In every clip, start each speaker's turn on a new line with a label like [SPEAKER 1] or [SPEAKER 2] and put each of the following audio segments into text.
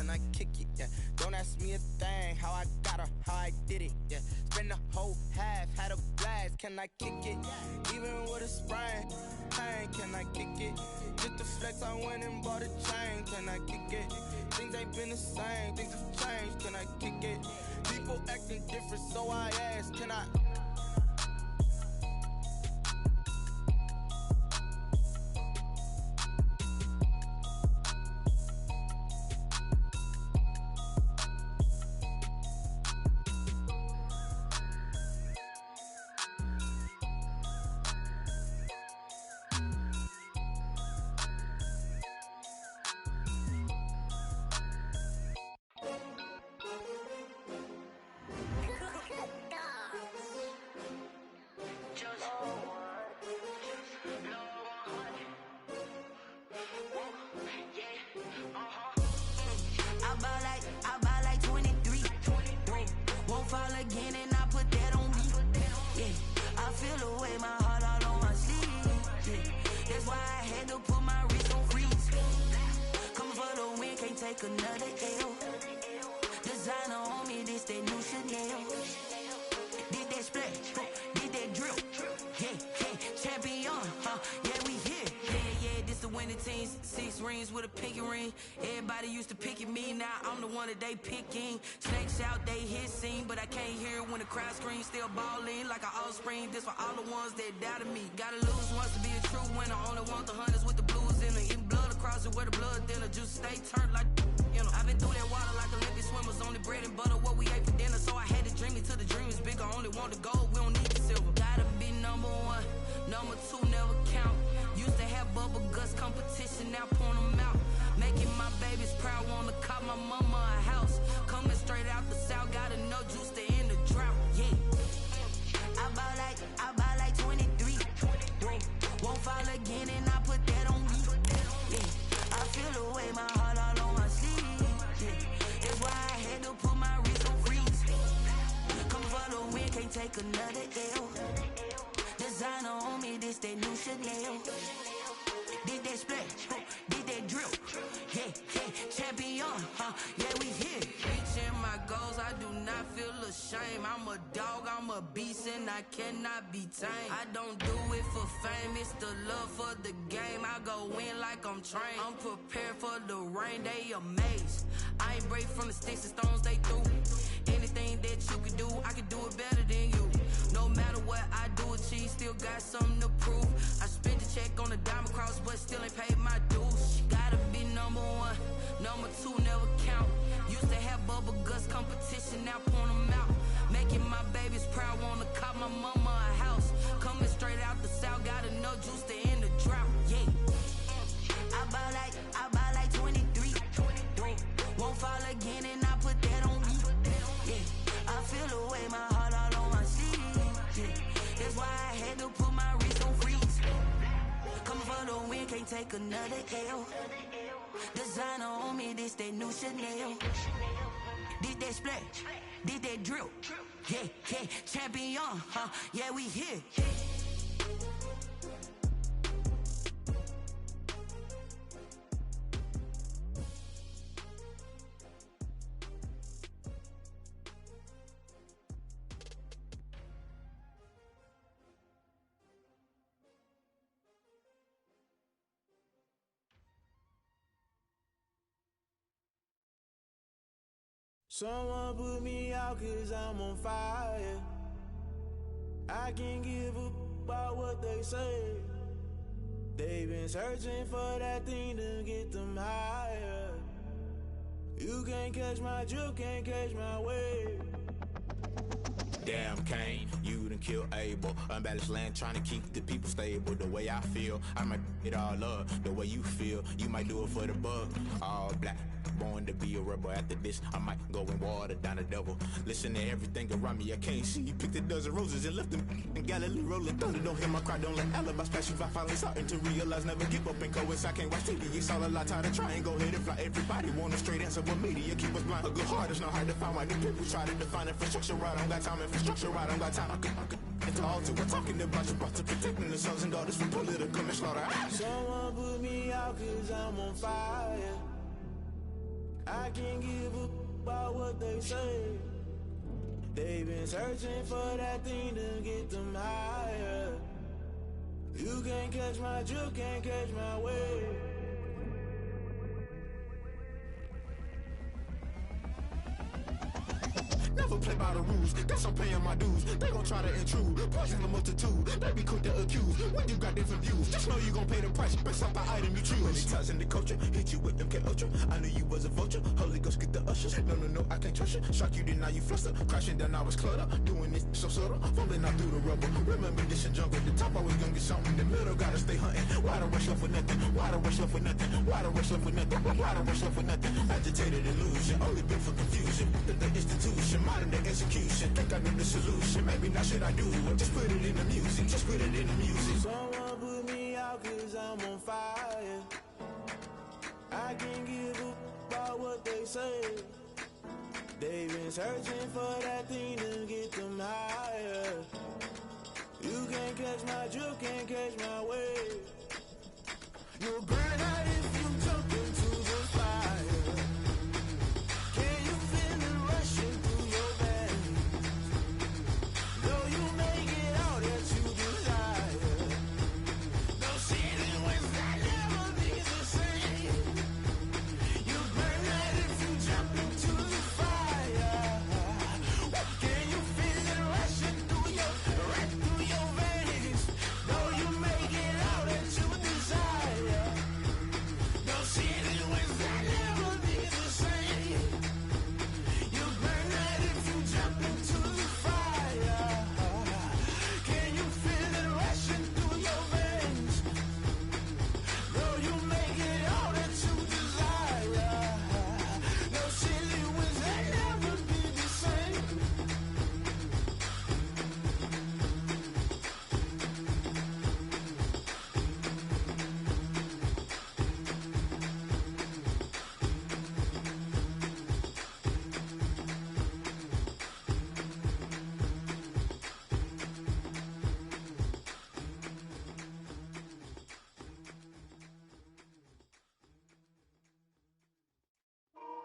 [SPEAKER 1] can I kick it? Yeah, don't ask me a thing, how I got her, how I did it. Yeah, spend the whole half, had a blast, can I kick it? Even with a sprain, pain, can I kick it? Just to flex, I went and bought a chain, can I kick it? Things ain't been the same, things have changed, can I kick it? People acting different, so I ask, can I?
[SPEAKER 2] I buy like 23. Won't fall again and I put that on me. Yeah, I feel the way, my heart all on my sleeve. Yeah, that's why I had to put my wrist on freeze. Coming for the win, can't take another L. Designer on me, this that new Chanel. Did that splash, did that drill. Yeah, champion, yeah, we here. Yeah, this the winning team. 6 rings with a pinky ring. Everybody used to pick at me, now I'm the one that they picking. Snakes out, they hit scene, but I can't hear it when the crowd screams. Still balling like an offspring. This for all the ones that doubted me. Gotta lose once to be a true winner. Only want the hunters with the blues in it. Eating blood across it where the blood thinner. Just stay turned like, you know. I've been through that water like Olympic swimmers. Only bread and butter, what we ate for dinner. So I had to dream it till the dream is bigger. Only want the gold, we don't need the silver. Gotta be number 1, number 2 never count. Used to have bubble guts competition, now point them out. Making my babies proud, wanna cop my mama a house. Coming straight out the south, gotta know juice to end the drought. Yeah, I buy like 23. Won't fall again and I put that on me. Yeah, I feel the way, my heart all on my sleeve. Yeah, that's why I had to put my wrist on freeze. Coming for the win, can't take another L. Designer on me, this that new Chanel. Did that splash, did that drill. Yeah, champion, yeah, we here. Reaching my goals, I do not feel ashamed. I'm a dog, I'm a beast, and I cannot be tamed. I don't do it for fame, it's the love for the game. I go in like I'm trained. I'm prepared for the rain, they amazed. I ain't brave from the sticks and stones they threw. Anything that you can do, I can do it better than you. No matter what I do, achieve, still got something to prove. I spent the check on the diamond cross, but still ain't paid my dues. Gotta be number 1, number 2 never count. Used to have bubble guts competition, now point them out. Making my babies proud, wanna cop my mama a house. Coming straight out the south, gotta know juice to end the drought. Yeah, I buy like 23. Won't fall again and I put that on me. Yeah, I feel the way, my heart all on my sleeve. Yeah, that's why I had to put my wrist on freeze. Coming for the win, can't take another L. Designer on me, this that new Chanel. Did that splash, did that drill. Yeah, champion, yeah, we here.
[SPEAKER 3] Someone put me out 'cause I'm on fire. I can't give a about what they say. They've been searching for that thing to get them higher. You can't catch my drift, can't catch my wave.
[SPEAKER 4] Damn Kane, you done killed Abel. Unbalanced land trying to keep the people stable. The way I feel, I might it all up. The way you feel, you might do it for the bug. All black, born to be a rebel. After this, I might go and water down the devil. Listen to everything around me, I can't see. You picked a dozen roses and left them in Galilee rolling thunder. Don't hear my cry, don't let alibis pass you. I finally starting to realize, never give up and coincide. I can't watch TV, it's all a lot. Tired of trying, go ahead and fly. Everybody want a straight answer, but media keep us blind. A good heart is not hard to find. Why do people try to define infrastructure right? I don't got time, infrastructure right, I don't got time. I could it's all to we're talking about you, about to protecting the sons and daughters from political and slaughter.
[SPEAKER 3] Someone put me out 'cause I'm on fire. I I can't give a about what they say. They've been searching for that thing to get them higher. You can't catch my drift, can't catch my wave.
[SPEAKER 4] Never play by the rules, guess I'm paying my dues. They gon' try to intrude, poison the multitude. They be quick to accuse, when you got different views. Just know you gon' pay the price, based off the item you choose. Many times in the culture, hit you with MK Ultra. I knew you was a vulture, Holy Ghost get the ushers. No, I can't trust you. Shock you, then now you fluster. Crashing down, I was clutter. Doing this so subtle, fumbling out through the rubble. Remember this in jungle, the top always gonna get something. In the middle, gotta stay hunting. Why the rush left with nothing? Why the rush left with nothing? Why the rush left with nothing? Why the rush left with nothing? Agitated illusion, only built for confusion. The institution, modern day execution. Think I know the solution. Maybe not should I do it? Just put it in the music. Just put it in the music.
[SPEAKER 3] Someone put me out 'cause I'm on fire. I can't give a about what they say. They've been searching for that thing to get them higher. You can't catch my drift, can't catch my wave. You'll burn out if you jump into the fire. Can you feel it rushing through your veins? Though you make it all that you desire. No ceiling wins that never be the same. You burn out if you jump into the fire. Can you feel it rushing through your veins? Though you make it all that you desire. No ceiling wins that never be the same. You burn out if you jump into the fire. Can you feel it rushing through your veins? Though you make it all that you desire. No silly wins that never be the same.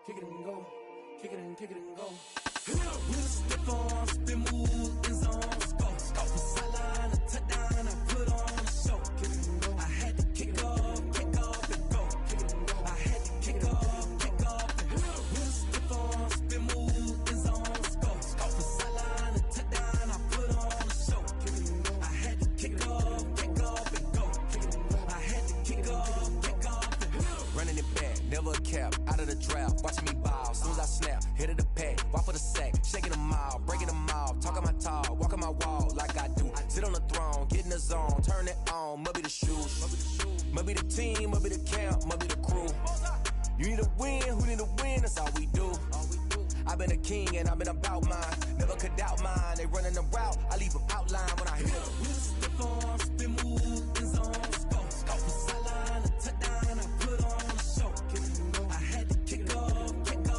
[SPEAKER 5] Kick it and go, kick it and go. With a stiff arm, spin move in zone, scope. From sideline to touchdown, I put on a show. I had to kick off and go. I had to kick off and go. With a stiff arm, spin move in zone, scope. From sideline to touchdown, I put on a show. I had to kick off and go. I had to kick off and go.
[SPEAKER 6] Running it back, never a cap, out of the draft, watching me ball, soon as I snap, hit of the pack, walk for the sack, shaking them all, breaking them all, talking my talk, walking my wall like I do, sit on the throne, get in the zone, turn it on, must be the shoes, must be the team, must be the camp, must be the crew, you need a win, who need a win, that's all we do, I've been a king and I've been about mine, never could doubt mine, they running the route, I leave them outline when I hit them.
[SPEAKER 5] With a stiff arm, spin move in zone, scope. From sideline to touchdown, I put on a show. I had to kick off and go.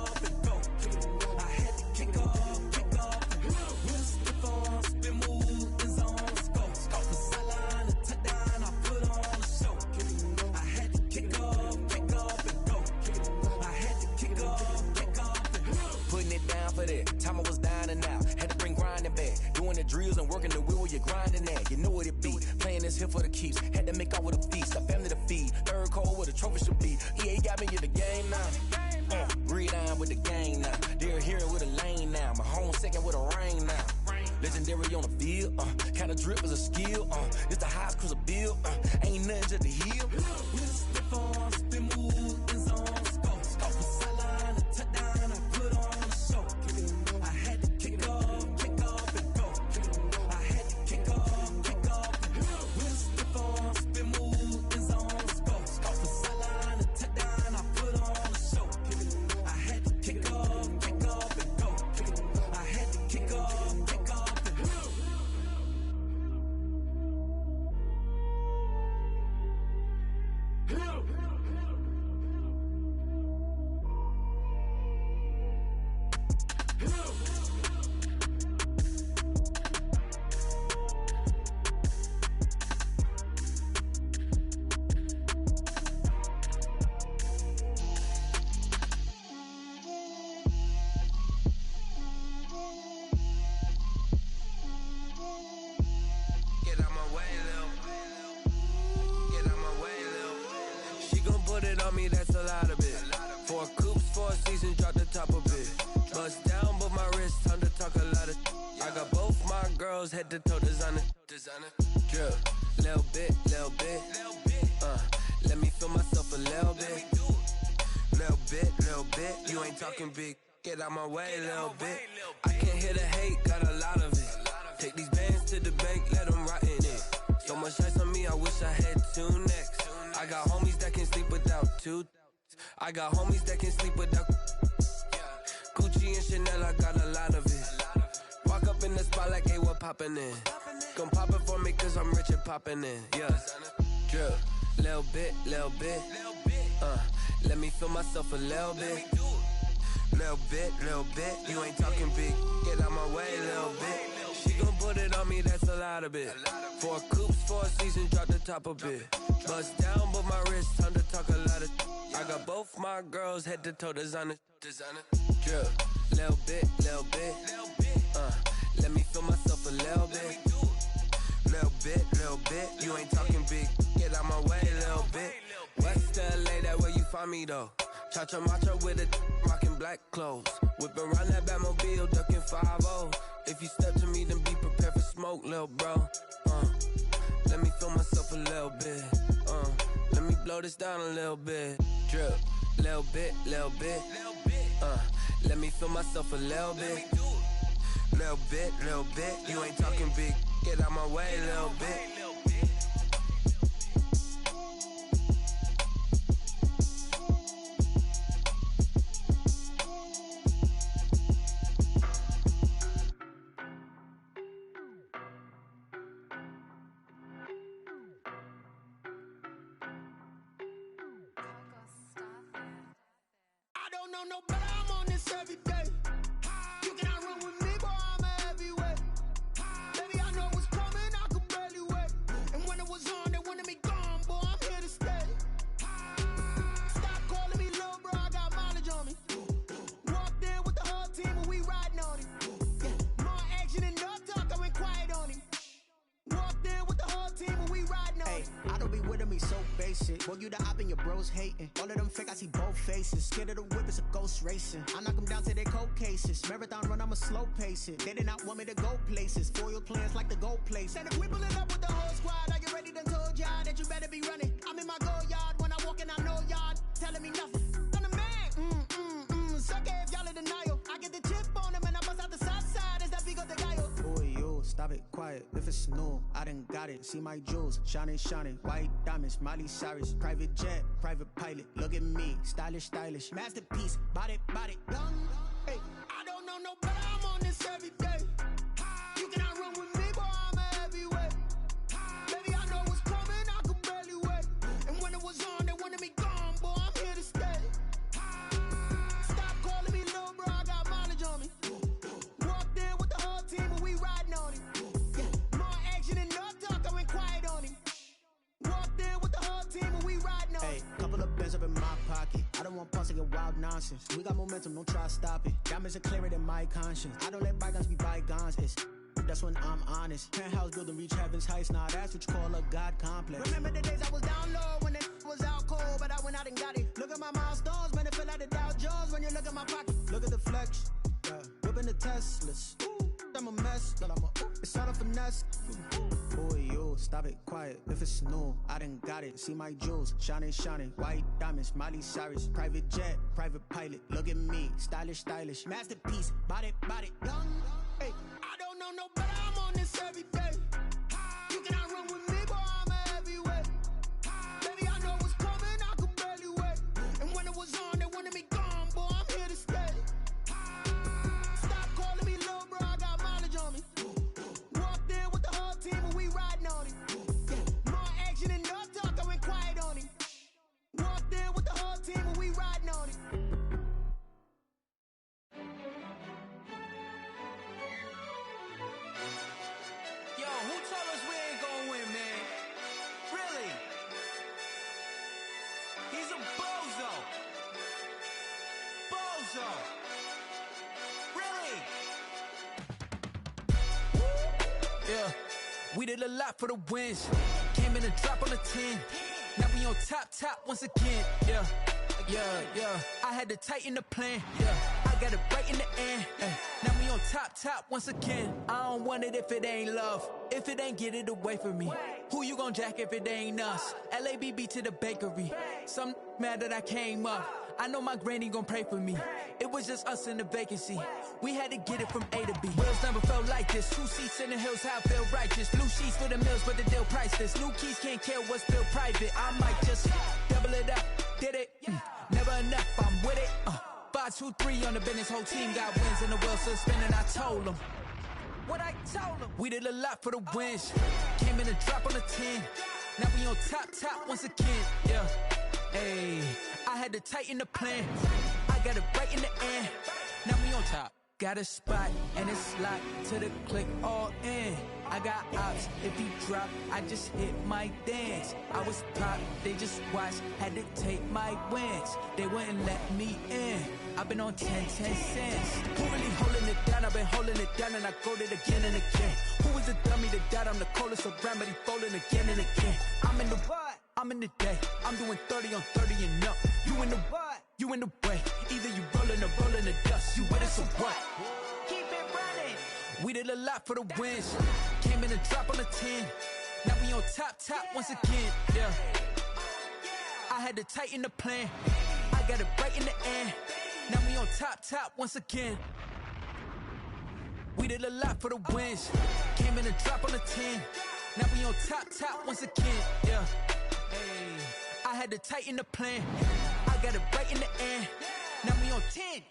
[SPEAKER 5] I had to kick off and go. With a stiff arm, spin move in zone, scope. From sideline to touchdown, I put on a show. I had to kick off and go. I had to kick off and go.
[SPEAKER 6] Putting it down for that. Time I was down and out. Had to bring grinding back. Doing the drills and working the wheel where you're grinding at. You know what it be. Playing this here for the keeps. Had to make out with a feast. A family to feed. Third cold where the trophy should be. EA got me in the game now. Gridiron with the game now. They're here with a lane now. My home second with a rain now. Legendary on the field. Kinda drip is a skill. It's the highest cruiser bill. Ain't nothing just to heal.
[SPEAKER 5] With a stiff arm, spin move in zone, scope. From sideline to touchdown, I put on a show. I had to kick off and go. I had to kick off and go. With a stiff arm, spin move in zone, scope. From sideline to touchdown, I put on a show. I had to kick off and go. I had to kick off and go.
[SPEAKER 7] girls head to toe designer. Drip, little bit. Let me feel myself a little bit. Little bit. You ain't talking big. Get out my way, little bit. I can't hear the hate, got a lot of it. Take these bands to the bank, let them rot in it. So much ice on me, I wish I had 2 necks. I got homies that can sleep without 2. I got homies that can sleep without Gucci and Chanel, I got a lot of it. Walk up in the spot like, hey, what poppin' in? Gon' pop it for me cause I'm rich and poppin' in, yeah. Drip, little bit. Let me feel myself a little bit. Little bit. You ain't talking big. Get out my way, little bit. She gon' put it on me, that's a lot of it. 4 coops, 4 seasons, drop the top a bit. Bust down, but my wrist, time to talk a lot of. I got both my girls head to toe designer. Drip, little bit. Let me feel myself a little bit. Little bit. You ain't talking big. Get out my way, little bit. West LA, that where you find me though. Cha-cha macha with a rockin' black clothes. Whip around that Batmobile, duckin' 5-0. If you step to me, then be prepared for smoke, lil' bro. Let me feel myself a little bit. Let me blow this down a little bit. Drip, little bit. Let me feel myself a little bit. Little bit. You ain't talking big. Get out my way, little bit.
[SPEAKER 3] No, but I'm on this every day. You cannot run with me, boy, I'm a heavyweight. Baby, I know what's coming, I could barely wait. And when it was on, they wanted me gone, boy, I'm here to stay. Stop calling me little bro, I got mileage on me. Walked in with the whole team and we riding on him. Yeah, more action and no talk, I went quiet on him. Walked in with the whole team and we riding on him.
[SPEAKER 8] I don't be with me so basic. Boy, you the op and your bros hating. All of them fake, I see both faces. Scared of the whip, it's a ghost racing. I knock them down to their cold cases. Marathon run, I'ma slow pace it. They did not want me to go places. Foil plans like the go place. And if we pulling up with the whole squad, are you ready? Done told y'all that you better be running. I'm in my go yard. When I walk in, I know y'all telling me nothing. I'm the man. Suck it if y'all in denial. I get the chip on them and I bust out the south side. Is that Vigo de Gallo? Boy, yo, stop it, quiet. If it's new, I done got it. See my jewels, shining. White diamonds, Miley Cyrus. Private jet, private pilot. Look at me, stylish. Masterpiece, body, young. Hey,
[SPEAKER 3] I don't know no better, I'm on this every day. You cannot run with me, boy, I'm a heavyweight. Baby, I know what's coming, I could barely wait. And when it was on, they wanted me gone, boy, I'm here to stay. Stop calling me little bro, I got mileage on me. Walked in with the whole team and we riding on him. Yeah, more action and no talk, I went quiet on him. Walked in with the whole team and we riding on him.
[SPEAKER 8] Hey, couple of bands up in my pocket. I don't want punks to get wild nonsense. We got momentum, don't try to stop it. Diamonds are clearer than my conscience. I don't let bygones be bygones. That's when I'm honest. Penthouse building reach heaven's heights. Nah, that's what you call a God complex.
[SPEAKER 3] Remember the days I was down low when it was out cold, but I went out and got it. Look at my milestones, man, it feel like the Dow Jones when you look at my pocket.
[SPEAKER 8] Look at the flex, whipping the Teslas. I'm a mess, but it's all a finesse. Boy, yo, stop it, quiet. If it's new, I done got it. See my jewels, shining. White diamonds, Miley Cyrus. Private jet, private pilot. Look at me, stylish. Masterpiece, body, young. Hey,
[SPEAKER 3] I don't know no better, I'm on this every day. You cannot run with me, boy, I'm a heavyweight. Baby, I know what's coming, I could barely wait. And when it was on, they wanted me gone, boy, I'm here to stay. Stop calling me little bro, I got mileage on me. Walked in with the whole team and we riding on him. Yeah, more action and no talk, I went quiet on him. Walked in with the whole team and we riding on him.
[SPEAKER 5] Yo, who told us we ain't gonna win, man? Really? He's a bozo. Really?
[SPEAKER 7] Yeah, we did a lot for the wins. Came in and drop on the 10. Now we on top once again. Yeah. I had to tighten the plan. Yeah, I
[SPEAKER 9] got it right in the end. Now we on top once again. I don't want it if it ain't love. If it ain't, get it away from me. Who you gon' jack if it ain't us? LABB to the bakery. Some mad that I came up. I know my granny gon' pray for me. It was just us in the vacancy. We had to get it from A to B. Wheels never felt like this. 2 seats in the hills, how I feel righteous. Blue sheets for the mills, but the deal priceless. New keys can't care what's still private. I might just double it up. Did it? Never enough, I'm with it. 5, 2, 3 on the business. Whole team got wins and the wheels still spinning. I told them what I told them. We did a lot for the wins. Came in a drop on the 10. Now we on top once again. Yeah. Hey, I had to tighten the plan. I got it right in the end. Now we on top. Got a spot and it's locked to the click all in. I got ops, if he drop, I just hit my dance. I was pop, they just watched, had to take my wins. They wouldn't let me in. I've been on 10 cents. Who really holding it down? I've been holding it down and I go it again and again. Who was the dummy that died? I'm the coldest around, but he folding again and again. I'm in the what? I'm in the day. I'm doing 30 on 30 and up. You in the what? You in the way. Either you rolling or rolling the dust. You with us or what? Keep it running. We did a lot for the wins. Came in a drop on the 10. Now we on top once again. Yeah. I had to tighten the plan. I got it right in the end. Now we on top once again. We did a lot for the wins. Came in a drop on the 10. Now we on top once again. Yeah. Hey, I had to tighten the plan. I got it right in the end. Now we on 10.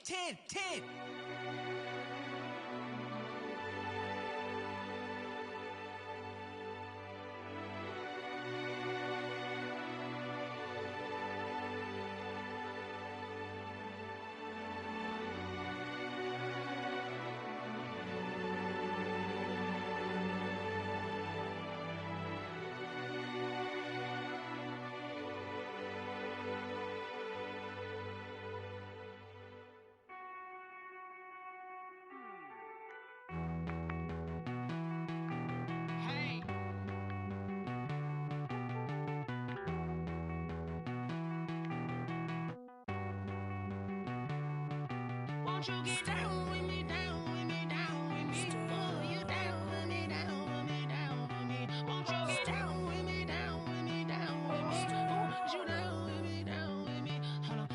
[SPEAKER 10] Won't you get down with me, down with me, down with me? Oh, you down with me, down with me, down with me. Won't you get down with me, down with me, down with me? Oh, you down with me, down with me? Hold on.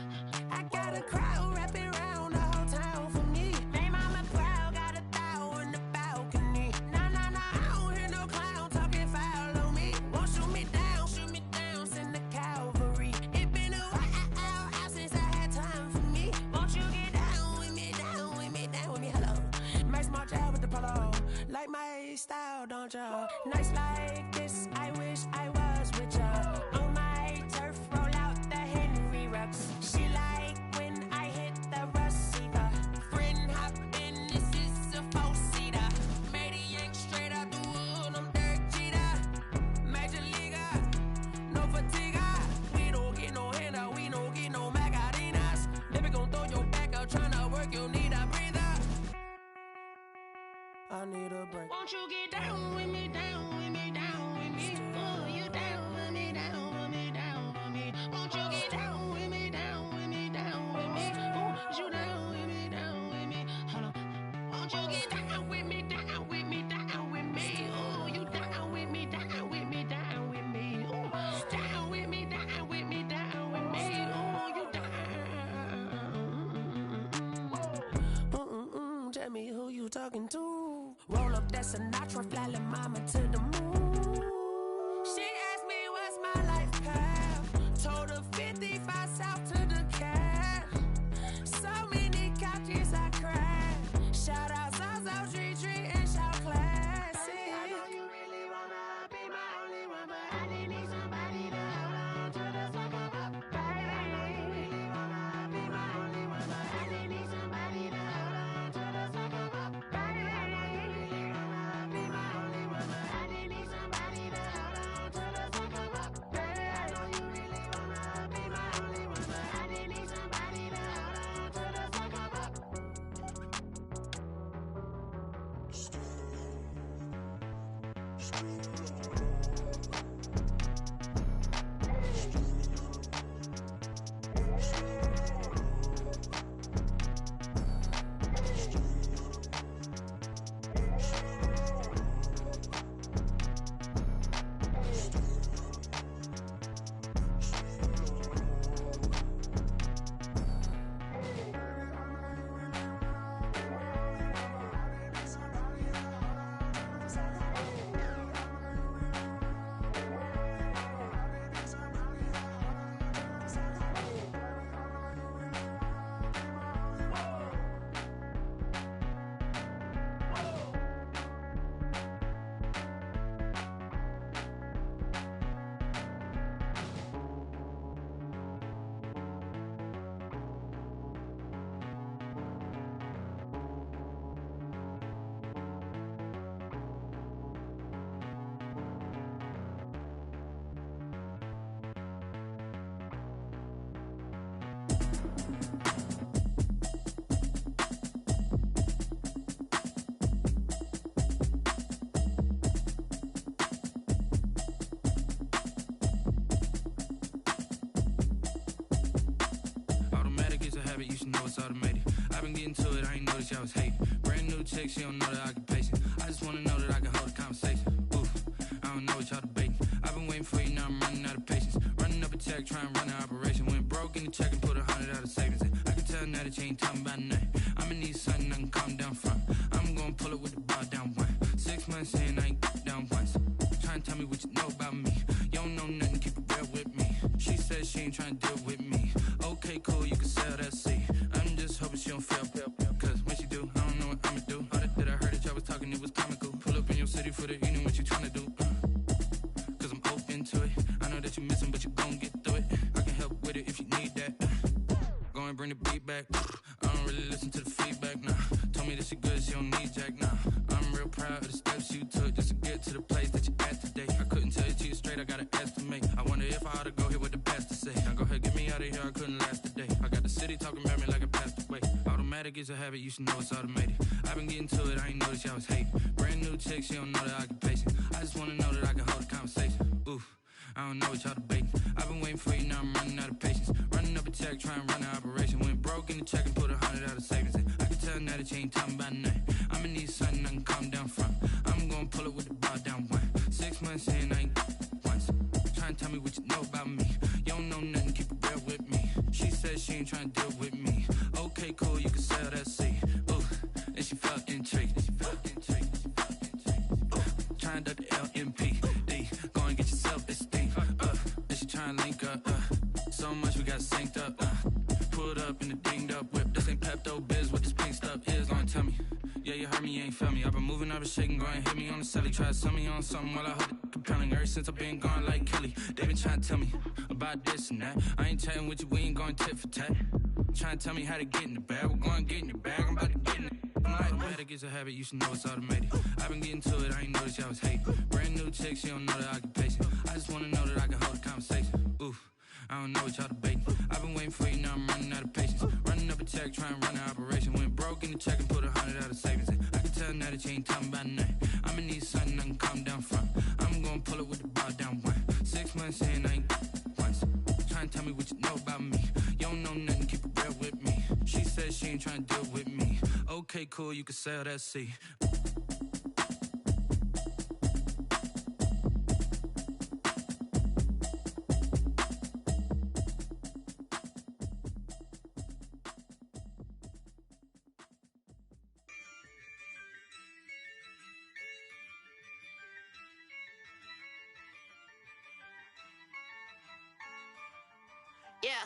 [SPEAKER 10] I got a crowd wrapping around the whole town for me. They mama proud, got a thou on the balcony. Nah, I don't hear no clown talking foul on me. Won't shoot me down, send the cavalry. It been a while since I had time for me. Won't you get down with me, down with me, down with me? Hello. Max March out with the polo. Like my style, don't ya? Nights like this, I wish I was with ya. On my turf, roll out the Henry Rux. She like when I hit the receiver. Friend hop in, this is a 4-seater. Made a yank straight out the wood, I'm Derek Jeter. Major leaguer, no fatigue. We don't get no handout, we don't get no Macarinas. Never gon' throw your back out, tryna work, you need a breather. I need a break. Won't you get down with me, down with me, down with me? Oh, you down with me, down with me, down with me? Won't you get down with me, down with me, down with me? Oh, you down with me, down with me? Hold on. Won't you get down with me, down with me, down with me? Oh, you down with me, down with me, down with me? Oh, down with me, down with me, down with me? Oh, you down. Tell me who you talking to. Roll up that Sinatra, fly la mama to the moon. She asked me what's my life path. Told her 55 south to the cat. So many couches I cried. Shout out Zazo, Tree, and shout classic. I know you really wanna be my only one, but I didn't need somebody to hold on to the sucker up. Baby, I know you really wanna be my only one, but I didn't need somebody to hold on to the sucker up. Baby, I know you really wanna be my only one, but I didn't need somebody to hold on to the sucker up. Baby, I know you really wanna be my only one, but I didn't need somebody to hold on to the sucker up.
[SPEAKER 11] it's automated. I've been getting to it, I ain't noticed y'all was hating. Brand new chick, she don't know the occupation. I just wanna know that I can hold a conversation. Oof, I don't know what y'all debating. I've been waiting for you, now I'm running out of patience. Running up a check, trying to run an operation. Went broke in the check and put 100 out of savings in. I can tell now that you ain't talking about nothing. I'ma need something I can calm down from. I'm gonna pull it with the bar down one. 6 months in, I ain't down once. Trying to tell me what you know about me. You don't know nothing, keep it real with me. She said she ain't trying to deal with me. Okay, cool, you can sell that seat. I'm just hoping she don't fail. Cause when she do, I don't know what I'ma do. All that I heard that y'all was talking, it was comical. Pull up in your city for the evening, what you trying to do? Cause I'm open to it. I know that you missing, but you gon' get through it. I can help with it if you need that. Go and bring the beat back. I don't really listen to the feedback, nah. Told me that she good, she don't need jack, nah. I'm real proud of the steps you took just to get to the place that you at today. I couldn't tell you to you straight, I gotta estimate. I wonder if I ought to go here with the pastor say. Now go ahead, get me out of here, I couldn't last a day. I got the city talking about me like I passed away. Automatic is a habit, you should know it's automated. I've been getting to it, I ain't noticed y'all was hating. Brand new chick, she don't know the occupation. I just wanna know that I can hold a conversation. Oof, I don't know what y'all debating. I've been waiting for you, now I'm running out of patience. Running up a check, trying to run an operation. Went broke in the check and put 100 out of savings in. I can tell now that you ain't talking about nothing. I'ma need something I can calm down from. I'm gonna pull it with the bar down one. 6 months in, I ain't once. Trying to tell me what you know about me. You don't know nothing, keep it real with me. She said she ain't trying to deal with me. Okay, cool, you can sell that seat. Ooh, and she felt intrigued. Trying to duck the LMPD. Go and get your self-esteem. And she trying to link up. So much we got synced up. Pulled up in the dinged up whip. This ain't Pepto-Biz, what this pink stuff is. Gonna tell me. Yeah, you heard me, you ain't felt me. I've been moving, I've been shaking, go and hit me on the celly. Try to sell me on something while I hold it compelling. Ever since I've been gone like Kelly, they been trying to tell me about this and that. I ain't chatting with you, we ain't going tit for tat. Trying to tell me how to get in the bag. We're going to get in the bag, I'm about to get in it. Automatic is a habit, you should know it's automated. I've been getting to it, I ain't noticed y'all was hating. Brand new chick, she don't know the occupation. I just wanna know that I can hold a conversation. Oof, I don't know what y'all debating. I've been waiting for you, now I'm running out of patience. Running up a check, trying to run an operation. Went broke in the check and put 100 out of savings in. I can tell now that you ain't talking about nothing. I'ma need something I can calm down from. I'm gonna pull it with the bar down one. 6 months in, I ain't once. Trying to tell me what you know about me. You don't know nothing, keep it real with me. She said she ain't trying to deal with me. Okay, cool, you can sell that seat.
[SPEAKER 1] Yeah,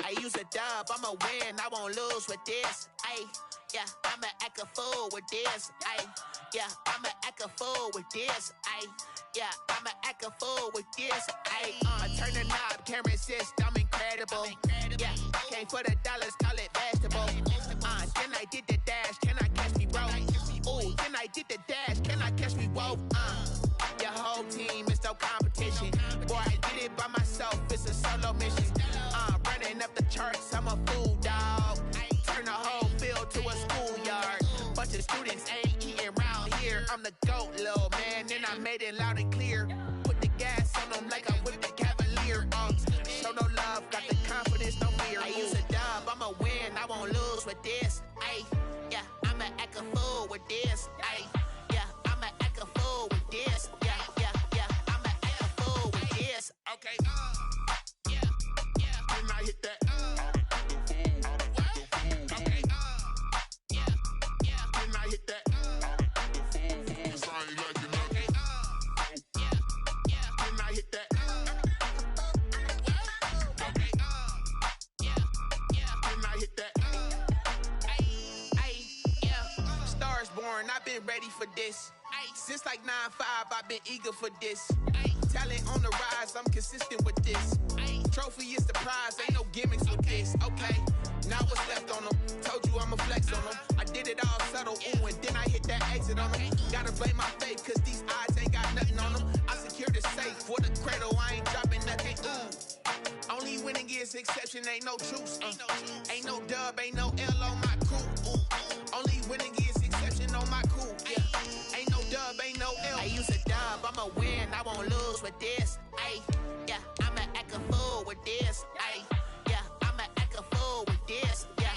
[SPEAKER 1] I use a dub, I'ma win, I won't lose with this. Yeah, I'ma act a fool with this. Yeah, I'ma act a fool with this. Yeah, I'ma act a fool with this. I turn the knob, can't resist, I'm incredible. Yeah, came for the dollars, call it vegetable. Then I did the dash, can I catch me, bro? Ooh, then I did the dash, can I catch me, whoa? Your whole team is no competition. Boy, I did it by myself, it's a solo mission. Running up the charts, I'm a fool, dog. Turn the whole field to a schoolyard. Bunch of students ain't eating round here. I'm the GOAT, little man, and I made it loud and clear. Put the gas on them like I'm with the Cavalier. Show no love, got the confidence, no fear. I use a dub, I'ma win, I won't lose with this. Yeah, I'ma act a fool with this. Yeah, I'ma act a fool with this. Yeah, I'ma act a fool with this. Okay. Then I hit that. Okay. Then I hit that. Cause I ain't like it, okay. Then I hit that. Okay. Then I hit that. Yeah. Stars born, I've been ready for this. Since like 9-5, I've been eager for this. Talent on the rise, I'm consistent with this. Trophy is the prize, ain't no gimmicks with this. Okay, now what's left on them? Told you I'ma flex on them. I did it all subtle, ooh, and then I hit that exit on them. Gotta blame my faith, cause these odds ain't got nothing on them. I secured the safe for the cradle, I ain't dropping nothing, ooh. Only winning is exception, ain't no truce. Ain't no dub, ain't no L on my crew, ooh. Only winning is exception on my crew, yeah. Ain't no dub, ain't no L. I use a dub, I'ma win, I won't lose with this. Yeah, I'ma act a fool with this. Yeah, I'ma act a fool with this. Yeah,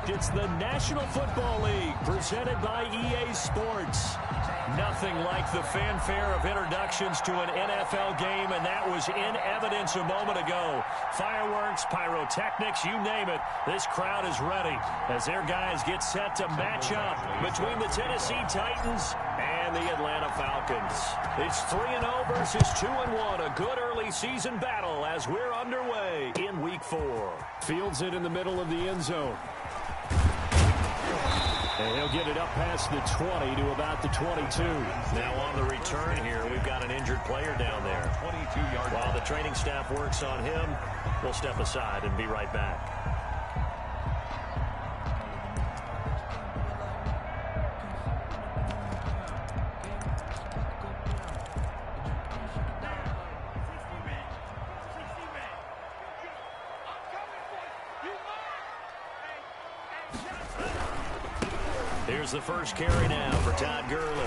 [SPEAKER 12] It's the National Football League presented by EA Sports. Nothing like the fanfare of introductions to an NFL game, and that was in evidence a moment ago. Fireworks, pyrotechnics, you name it. This crowd is ready as their guys get set to match up between the Tennessee Titans and the Atlanta Falcons. It's 3-0 versus 2-1, a good early season battle as we're underway in Week 4. Fields it in the middle of the end zone. And he'll get it up past the 20 to about the 22. Now on the return here, we've got an injured player down there. 22-yard. While the training staff works on him, we'll step aside and be right back. Here's the first carry now for Todd Gurley.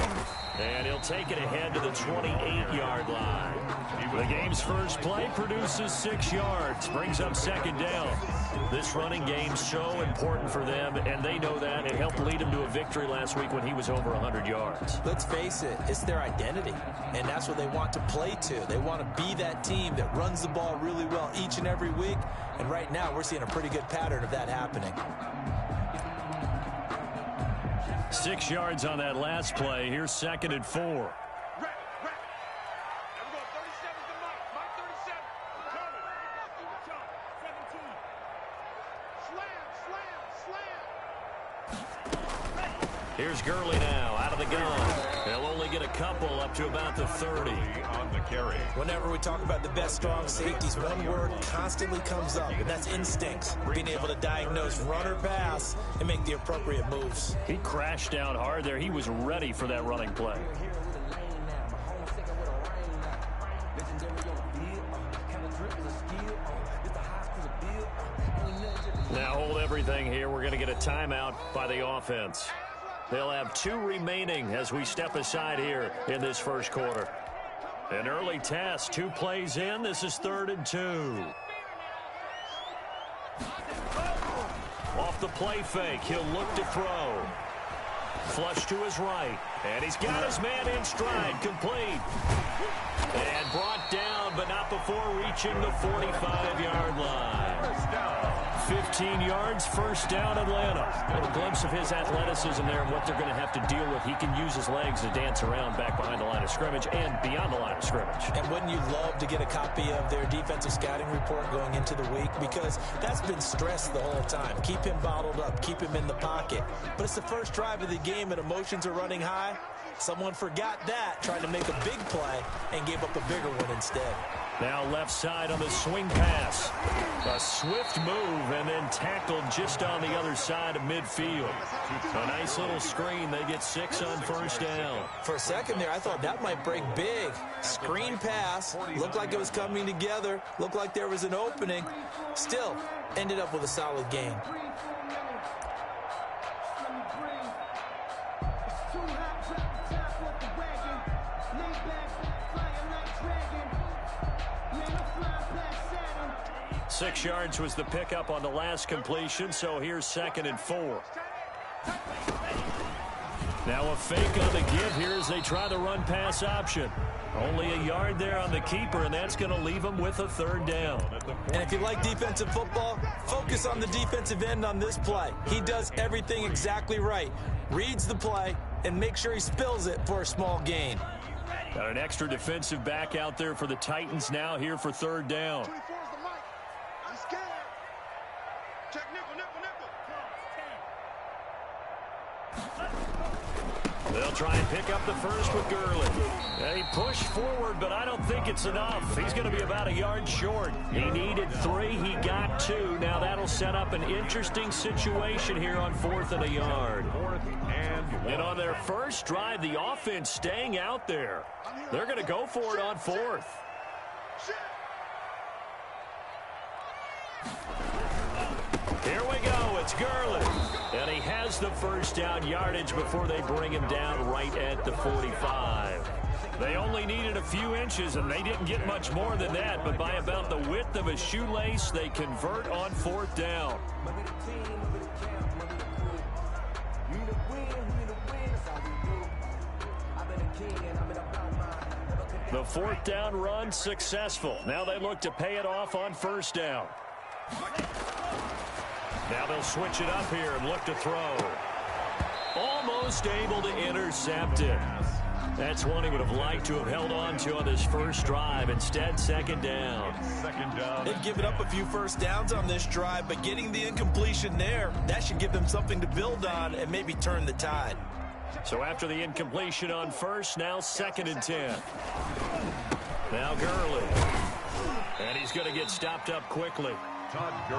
[SPEAKER 12] And he'll take it ahead to the 28-yard line. The game's first play produces 6 yards, brings up second down. This running game's so important for them, and they know that. It helped lead him to a victory last week when he was over 100 yards.
[SPEAKER 13] Let's face it, it's their identity, and that's what they want to play to. They want to be that team that runs the ball really well each and every week, and right now we're seeing a pretty good pattern of that happening.
[SPEAKER 12] 6 yards on that last play. Here's 2nd and 4. Here's Gurley now out of the gun. They'll only get a couple up to about the 30 on the carry.
[SPEAKER 13] Whenever we talk about the best strong safeties, one word constantly comes up, and that's instincts. Being able to diagnose run or pass and make the appropriate moves.
[SPEAKER 12] He crashed down hard there. He was ready for that running play. Now hold everything here. We're going to get a timeout by the offense. They'll have 2 remaining as we step aside here in this first quarter. An early test, 2 plays in. This is 3rd and 2. Off the play fake, he'll look to throw. Flush to his right, and he's got his man in stride, complete. And brought down, but not before reaching the 45-yard line. 15 yards, first down, Atlanta. A little glimpse of his athleticism there and what they're going to have to deal with. He can use his legs to dance around back behind the line of scrimmage and beyond the line of scrimmage.
[SPEAKER 13] And wouldn't you love to get a copy of their defensive scouting report going into the week? Because that's been stressed the whole time. Keep him bottled up, keep him in the pocket. But it's the first drive of the game and emotions are running high. Someone forgot that, trying to make a big play and gave up a bigger one instead.
[SPEAKER 12] Now left side on the swing pass. A swift move and then tackled just on the other side of midfield. A nice little screen. They get 6 on first down.
[SPEAKER 13] For a second there, I thought that might break big. Screen pass. Looked like it was coming together. Looked like there was an opening. Still, ended up with a solid gain.
[SPEAKER 12] Six yards was the pickup on the last completion, so here's 2nd and 4. Now a fake on the give here as they try the run-pass option. Only a yard there on the keeper, and that's going to leave them with a 3rd down.
[SPEAKER 13] And if you like defensive football, focus on the defensive end on this play. He does everything exactly right. Reads the play and makes sure he spills it for a small gain.
[SPEAKER 12] Got an extra defensive back out there for the Titans now here for 3rd down. They'll try and pick up the first with Gurley. He pushed forward, but I don't think it's enough. He's going to be about a yard short. He needed 3. He got 2. Now that'll set up an interesting situation here on 4th and a yard. And on their first drive, the offense staying out there. They're going to go for it on 4th. Here we go. It's Gurley. And he has the first down yardage before they bring him down right at the 45. They only needed a few inches, and they didn't get much more than that. But by about the width of a shoelace, they convert on 4th down. The 4th down run successful. Now they look to pay it off on 1st down. Now they'll switch it up here and look to throw. Almost able to intercept it. That's one he would have liked to have held on to on this first drive. Instead, 2nd down.
[SPEAKER 13] They've given up a few first downs on this drive, but getting the incompletion there, that should give them something to build on and maybe turn the tide.
[SPEAKER 12] So after the incompletion on 1st, now 2nd and 10. Now Gurley. And he's going to get stopped up quickly.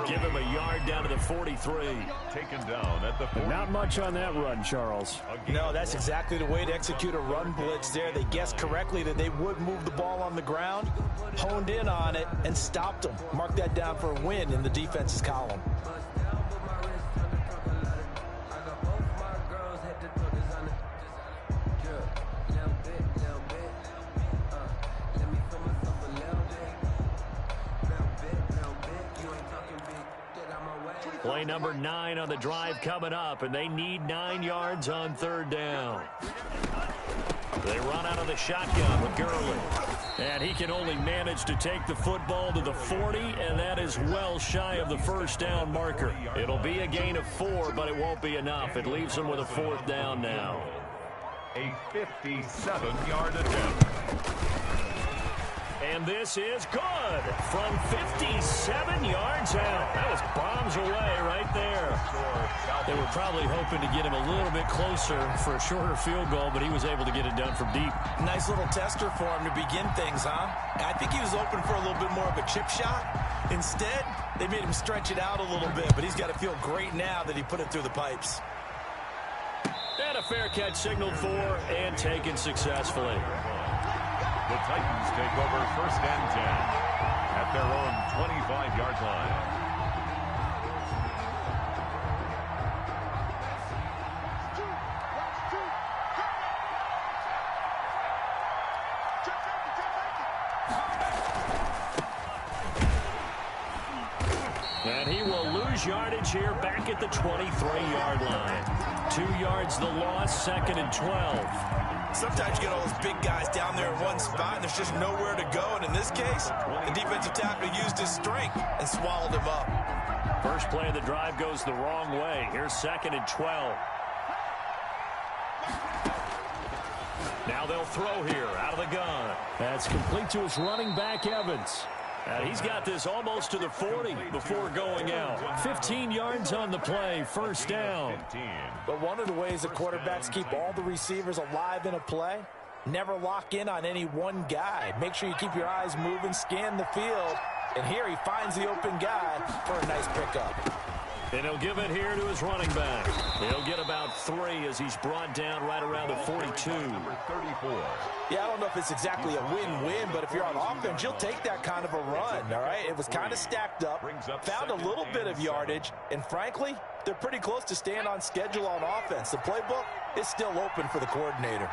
[SPEAKER 12] Give him a yard down to the 43.
[SPEAKER 14] Taken down at the 40.
[SPEAKER 12] Not much on that run, Charles.
[SPEAKER 13] No, that's exactly the way to execute a run blitz there. They guessed correctly that they would move the ball on the ground, honed in on it, and stopped them. Mark that down for a win in the defense's column.
[SPEAKER 12] Play number 9 on the drive coming up, and they need 9 yards on 3rd down. They run out of the shotgun with Gurley. And he can only manage to take the football to the 40, and that is well shy of the first down marker. It'll be a gain of 4, but it won't be enough. It leaves them with a 4th down now.
[SPEAKER 14] A 57-yard attempt.
[SPEAKER 12] And this is good from 57 yards out. That was bombs away right there. They were probably hoping to get him a little bit closer for a shorter field goal, but he was able to get it done from deep.
[SPEAKER 13] Nice little tester for him to begin things, huh? I think he was open for a little bit more of a chip shot. Instead, they made him stretch it out a little bit, but he's got to feel great now that he put it through the pipes.
[SPEAKER 12] And a fair catch signaled for and taken successfully.
[SPEAKER 14] The Titans take over 1st and 10 at their own 25-yard line.
[SPEAKER 12] And he will lose yardage here back at the 23-yard line. 2 yards the loss, 2nd and 12.
[SPEAKER 13] Sometimes you get all those big guys down there in one spot, and there's just nowhere to go. And in this case, the defensive tackle used his strength and swallowed him up.
[SPEAKER 12] First play of the drive goes the wrong way. Here's 2nd and 12. Now they'll throw here out of the gun. That's complete to his running back, Evans. He's got this almost to the 40 before going out. 15 yards on the play, 1st down.
[SPEAKER 13] But one of the ways that quarterbacks keep all the receivers alive in a play, never lock in on any one guy. Make sure you keep your eyes moving, scan the field, and here he finds the open guy for a nice pickup.
[SPEAKER 12] And he'll give it here to his running back. He'll get about 3 as he's brought down right around the 42.
[SPEAKER 13] Yeah, I don't know if it's exactly a win-win, but if you're on offense, you'll take that kind of a run, all right? It was kind of stacked up, found a little bit of yardage, and frankly, they're pretty close to staying on schedule on offense. The playbook is still open for the coordinator.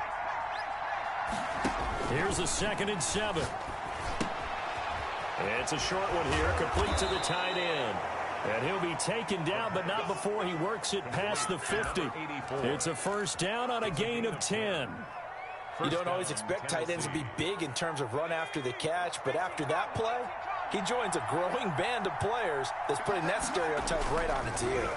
[SPEAKER 12] Here's a 2nd and 7. It's a short one here, complete to the tight end. And he'll be taken down, but not before he works it past the 50. It's a 1st down on a gain of 10.
[SPEAKER 13] You don't always expect tight ends to be big in terms of run after the catch, but after that play, he joins a growing band of players that's putting that stereotype right on its ear.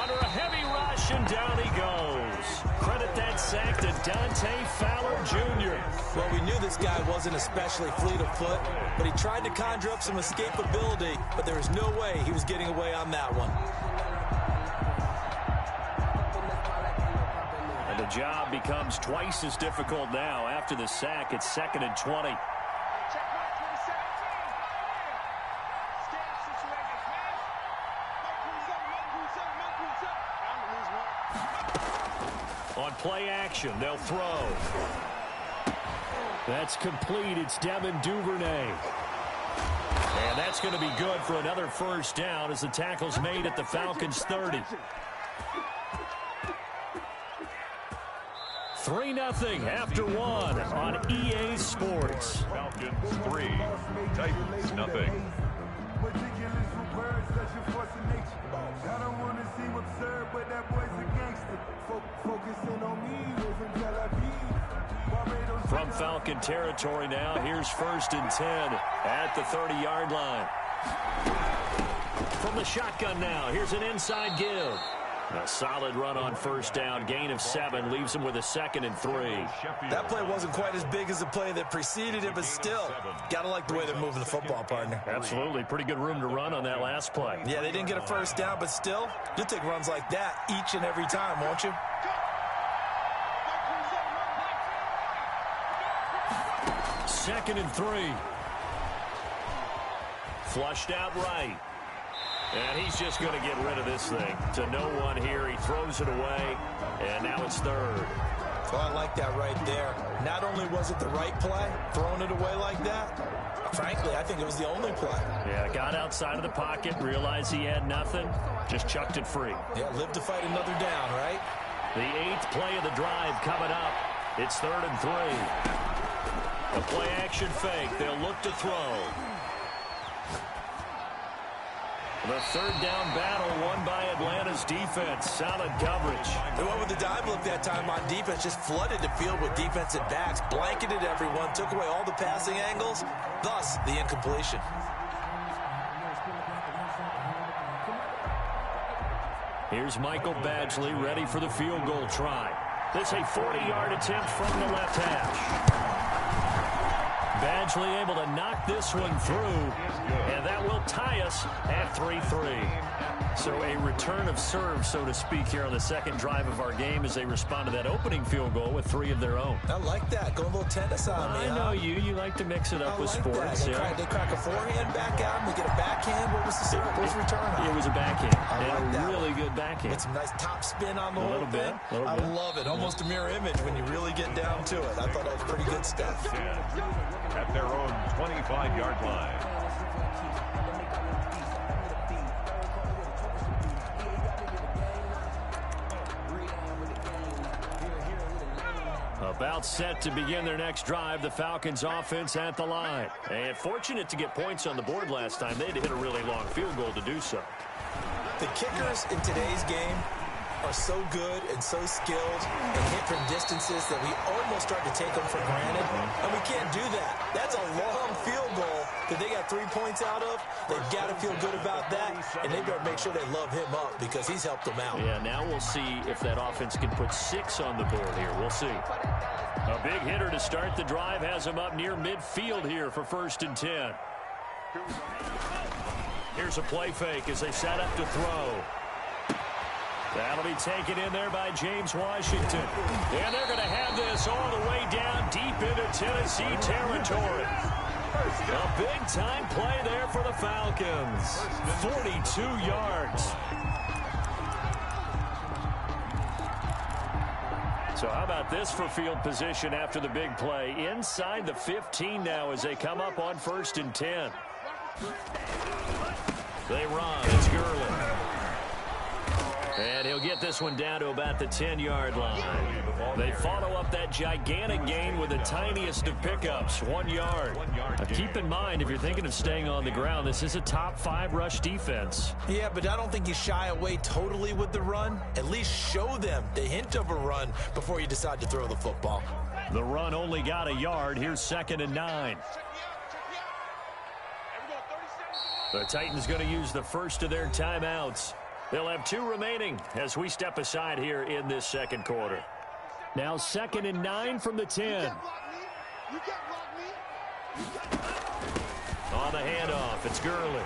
[SPEAKER 12] Under a heavy rush, and down he goes. Credit that sack to Dante Fowler Jr.
[SPEAKER 13] Well, we knew this guy wasn't especially fleet of foot, but he tried to conjure up some escapability, but there was no way he was getting away on that one.
[SPEAKER 12] And the job becomes twice as difficult now. After the sack, it's 2nd and 20. On play action, they'll throw. That's complete. It's Devin Duvernay. And that's going to be good for another first down as the tackle's made at the Falcons' 30. 3-0 after 1 on EA Sports.
[SPEAKER 14] Falcons 3, Titans nothing.
[SPEAKER 12] From Falcon territory now, here's 1st and 10 at the 30-yard line. From the shotgun now, here's an inside give. A solid run on first down, gain of 7, leaves him with a 2nd and 3.
[SPEAKER 13] That play wasn't quite as big as the play that preceded it, but still, got to like the way they're moving the football, partner.
[SPEAKER 12] Absolutely. Pretty good room to run on that last play.
[SPEAKER 13] Yeah, they didn't get a first down, but still, you'll take runs like that each and every time, won't you?
[SPEAKER 12] 2nd and 3. Flushed out right. And he's just going to get rid of this thing. To no one here. He throws it away. And now it's 3rd.
[SPEAKER 13] Well, I like that right there. Not only was it the right play, throwing it away like that, frankly, I think it was the only play.
[SPEAKER 12] Yeah, got outside of the pocket, realized he had nothing, just chucked it free.
[SPEAKER 13] Yeah, live to fight another down, right?
[SPEAKER 12] The 8th play of the drive coming up. It's 3rd and 3. A play-action fake. They'll look to throw. The 3rd down battle won by Atlanta's defense. Solid coverage.
[SPEAKER 13] They went with the dive look that time on defense. Just flooded the field with defensive backs. Blanketed everyone. Took away all the passing angles. Thus, the incompletion.
[SPEAKER 12] Here's Michael Badgley ready for the field goal try. This a 40-yard attempt from the left hash. Badgley able to knock this one through, and that will tie us at 3-3. So a return of serve, so to speak, here on the second drive of our game as they respond to that opening field goal with 3 of their own.
[SPEAKER 13] I like that. Going a little tennis on me.
[SPEAKER 12] I know you. You like to mix it up with sports.
[SPEAKER 13] They crack a forehand back out, and they get a backhand. What was the serve? What was the return on?
[SPEAKER 12] It was a backhand.
[SPEAKER 13] I like
[SPEAKER 12] really good backhand.
[SPEAKER 13] With some nice top spin on the
[SPEAKER 12] whole thing. I
[SPEAKER 13] love it. Almost a mirror image when you really get down to it. I thought that was pretty good stuff.
[SPEAKER 14] At their own 25-yard line.
[SPEAKER 12] About set to begin their next drive, the Falcons offense at the line. And fortunate to get points on the board last time. They had to hit a really long field goal to do so.
[SPEAKER 13] The kickers in today's game are so good and so skilled and hit from distances that we almost start to take them for granted. And we can't do that. That's a long field goal that they got 3 points out of. They've got to feel good about that, and they better make sure they love him up because he's helped them out.
[SPEAKER 12] Yeah, now we'll see if that offense can put 6 on the board here. We'll see. A big hitter to start the drive has him up near midfield here for 1st and 10. Here's a play fake as they set up to throw. That'll be taken in there by James Washington. And they're going to have this all the way down deep into Tennessee territory. A big-time play there for the Falcons. 42 yards. So how about this for field position after the big play? Inside the 15 now as they come up on 1st and 10. They run. It's Gurley. And he'll get this one down to about the 10-yard line. They follow up that gigantic gain with the tiniest of pickups, 1 yard. Now keep in mind, if you're thinking of staying on the ground, this is a top 5 rush defense.
[SPEAKER 13] Yeah, but I don't think you shy away totally with the run. At least show them the hint of a run before you decide to throw the football.
[SPEAKER 12] The run only got a yard. Here's 2nd and 9. The Titans going to use the first of their timeouts. They'll have 2 remaining as we step aside here in this second quarter. Now 2nd and 9 from the 10. On the handoff, it's Gurley.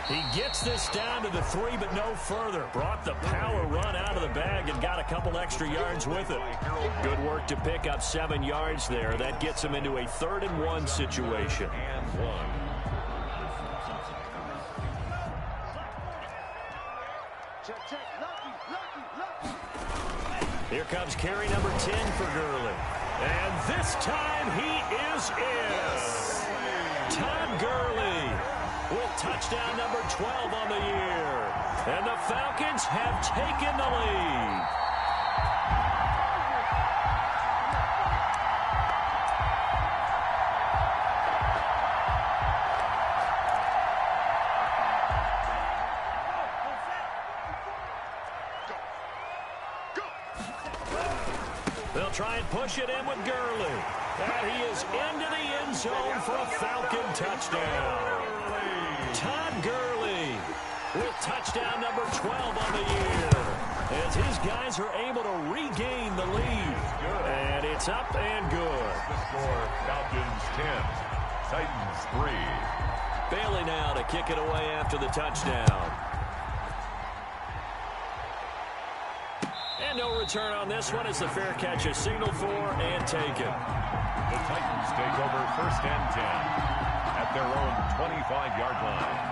[SPEAKER 12] He gets this down to the 3, but no further. Brought the power run out of the bag and got a couple extra yards with it. Good work to pick up 7 yards there. That gets him into a 3rd and 1 situation. Here comes carry number 10 for Gurley. And this time he is in. Todd Gurley with touchdown number 12 on the year. And the Falcons have taken the lead. They'll try and push it in with Gurley. And he is into the end zone for a Falcon touchdown. Todd Gurley with touchdown number 12 on the year, as his guys are able to regain the lead. And it's up and good.
[SPEAKER 14] The score, Falcons 10, Titans 3.
[SPEAKER 12] Bailey now to kick it away after the touchdown. And no return on this one as the fair catch is signaled for and taken.
[SPEAKER 14] The Titans take over 1st and 10 at their own 25-yard line.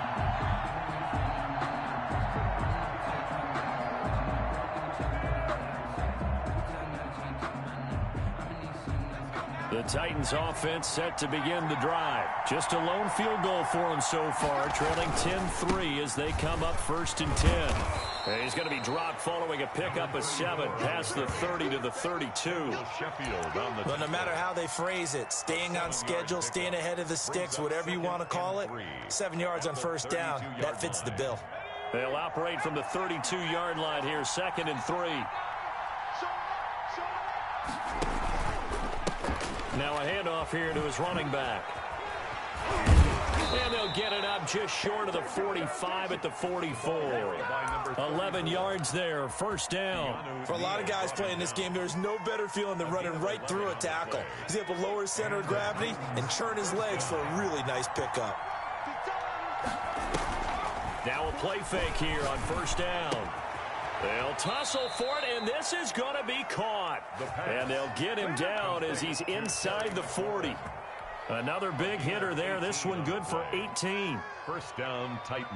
[SPEAKER 12] The Titans offense set to begin the drive. Just a lone field goal for them so far, trailing 10-3 as they come up 1st and 10. And he's going to be dropped following a pickup of 7 past the 30 to the 32.
[SPEAKER 13] Well, no matter how they phrase it, staying on schedule, staying ahead of the sticks, whatever you want to call it, 7 yards on 1st down, that fits the bill.
[SPEAKER 12] They'll operate from the 32-yard line here, 2nd and 3. Now a handoff here to his running back. And they'll get it up just short of the 45 at the 44. 11 yards there, 1st down.
[SPEAKER 13] For a lot of guys playing this game, there's no better feeling than running right through a tackle. He's able to lower his center of gravity and churn his legs for a really nice pickup.
[SPEAKER 12] Now a play fake here on 1st down. They'll tussle for it, and this is going to be caught. And they'll get him down as he's inside the 40. Another big hitter there. This one good for 18.
[SPEAKER 14] 1st down, Titans.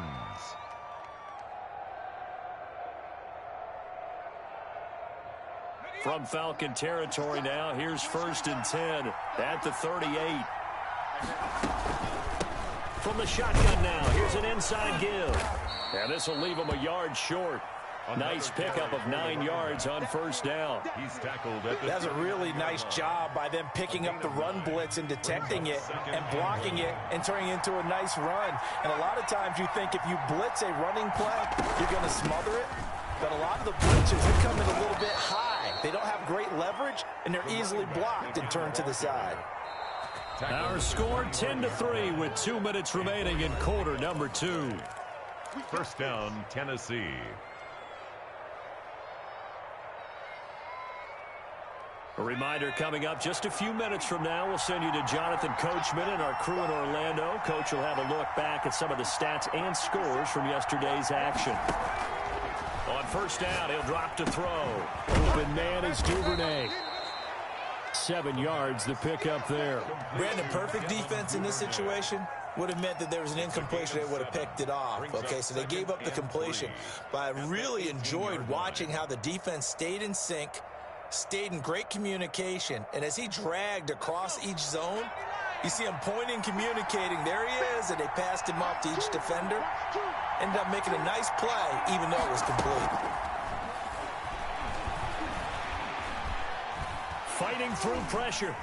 [SPEAKER 12] From Falcon territory now, here's 1st and 10 at the 38. From the shotgun now, here's an inside give. And this will leave him a yard short. Nice pickup of 9 yards on 1st down.
[SPEAKER 14] He's tackled at the
[SPEAKER 13] That's a really nice job by them picking up the run blitz and detecting it and blocking it and turning it into a nice run. And a lot of times you think if you blitz a running play, you're going to smother it. But a lot of the blitzes, they come in a little bit high. They don't have great leverage, and they're easily blocked and turned to the side.
[SPEAKER 12] Our score 10-3 with 2 minutes remaining in quarter number 2.
[SPEAKER 14] 1st down, Tennessee.
[SPEAKER 12] A reminder coming up just a few minutes from now, we'll send you to Jonathan Coachman and our crew in Orlando. Coach will have a look back at some of the stats and scores from yesterday's action. On 1st down, he'll drop to throw. Open man is Duvernay. 7 yards the pickup there.
[SPEAKER 13] Brandon, perfect defense in this situation would have meant that there was an incompletion. They would have picked it off. Okay, so they gave up the completion. But I really enjoyed watching how the defense stayed in sync, stayed in great communication, and as he dragged across each zone, you see him pointing, communicating. There he is, and they passed him off to each defender. Ended up making a nice play, even though it was complete.
[SPEAKER 12] Fighting through pressure.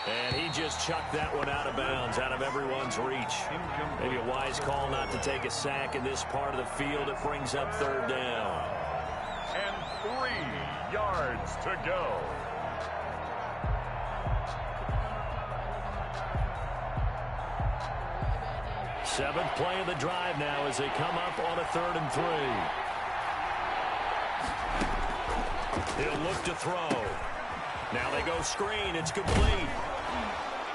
[SPEAKER 12] And he just chucked that one out of bounds, out of everyone's reach. Maybe a wise call not to take a sack in this part of the field. It brings up 3rd down.
[SPEAKER 14] And 3 yards to go.
[SPEAKER 12] Seventh play of the drive now as they come up on a 3rd and 3. He'll look to throw. Now they go screen. It's complete.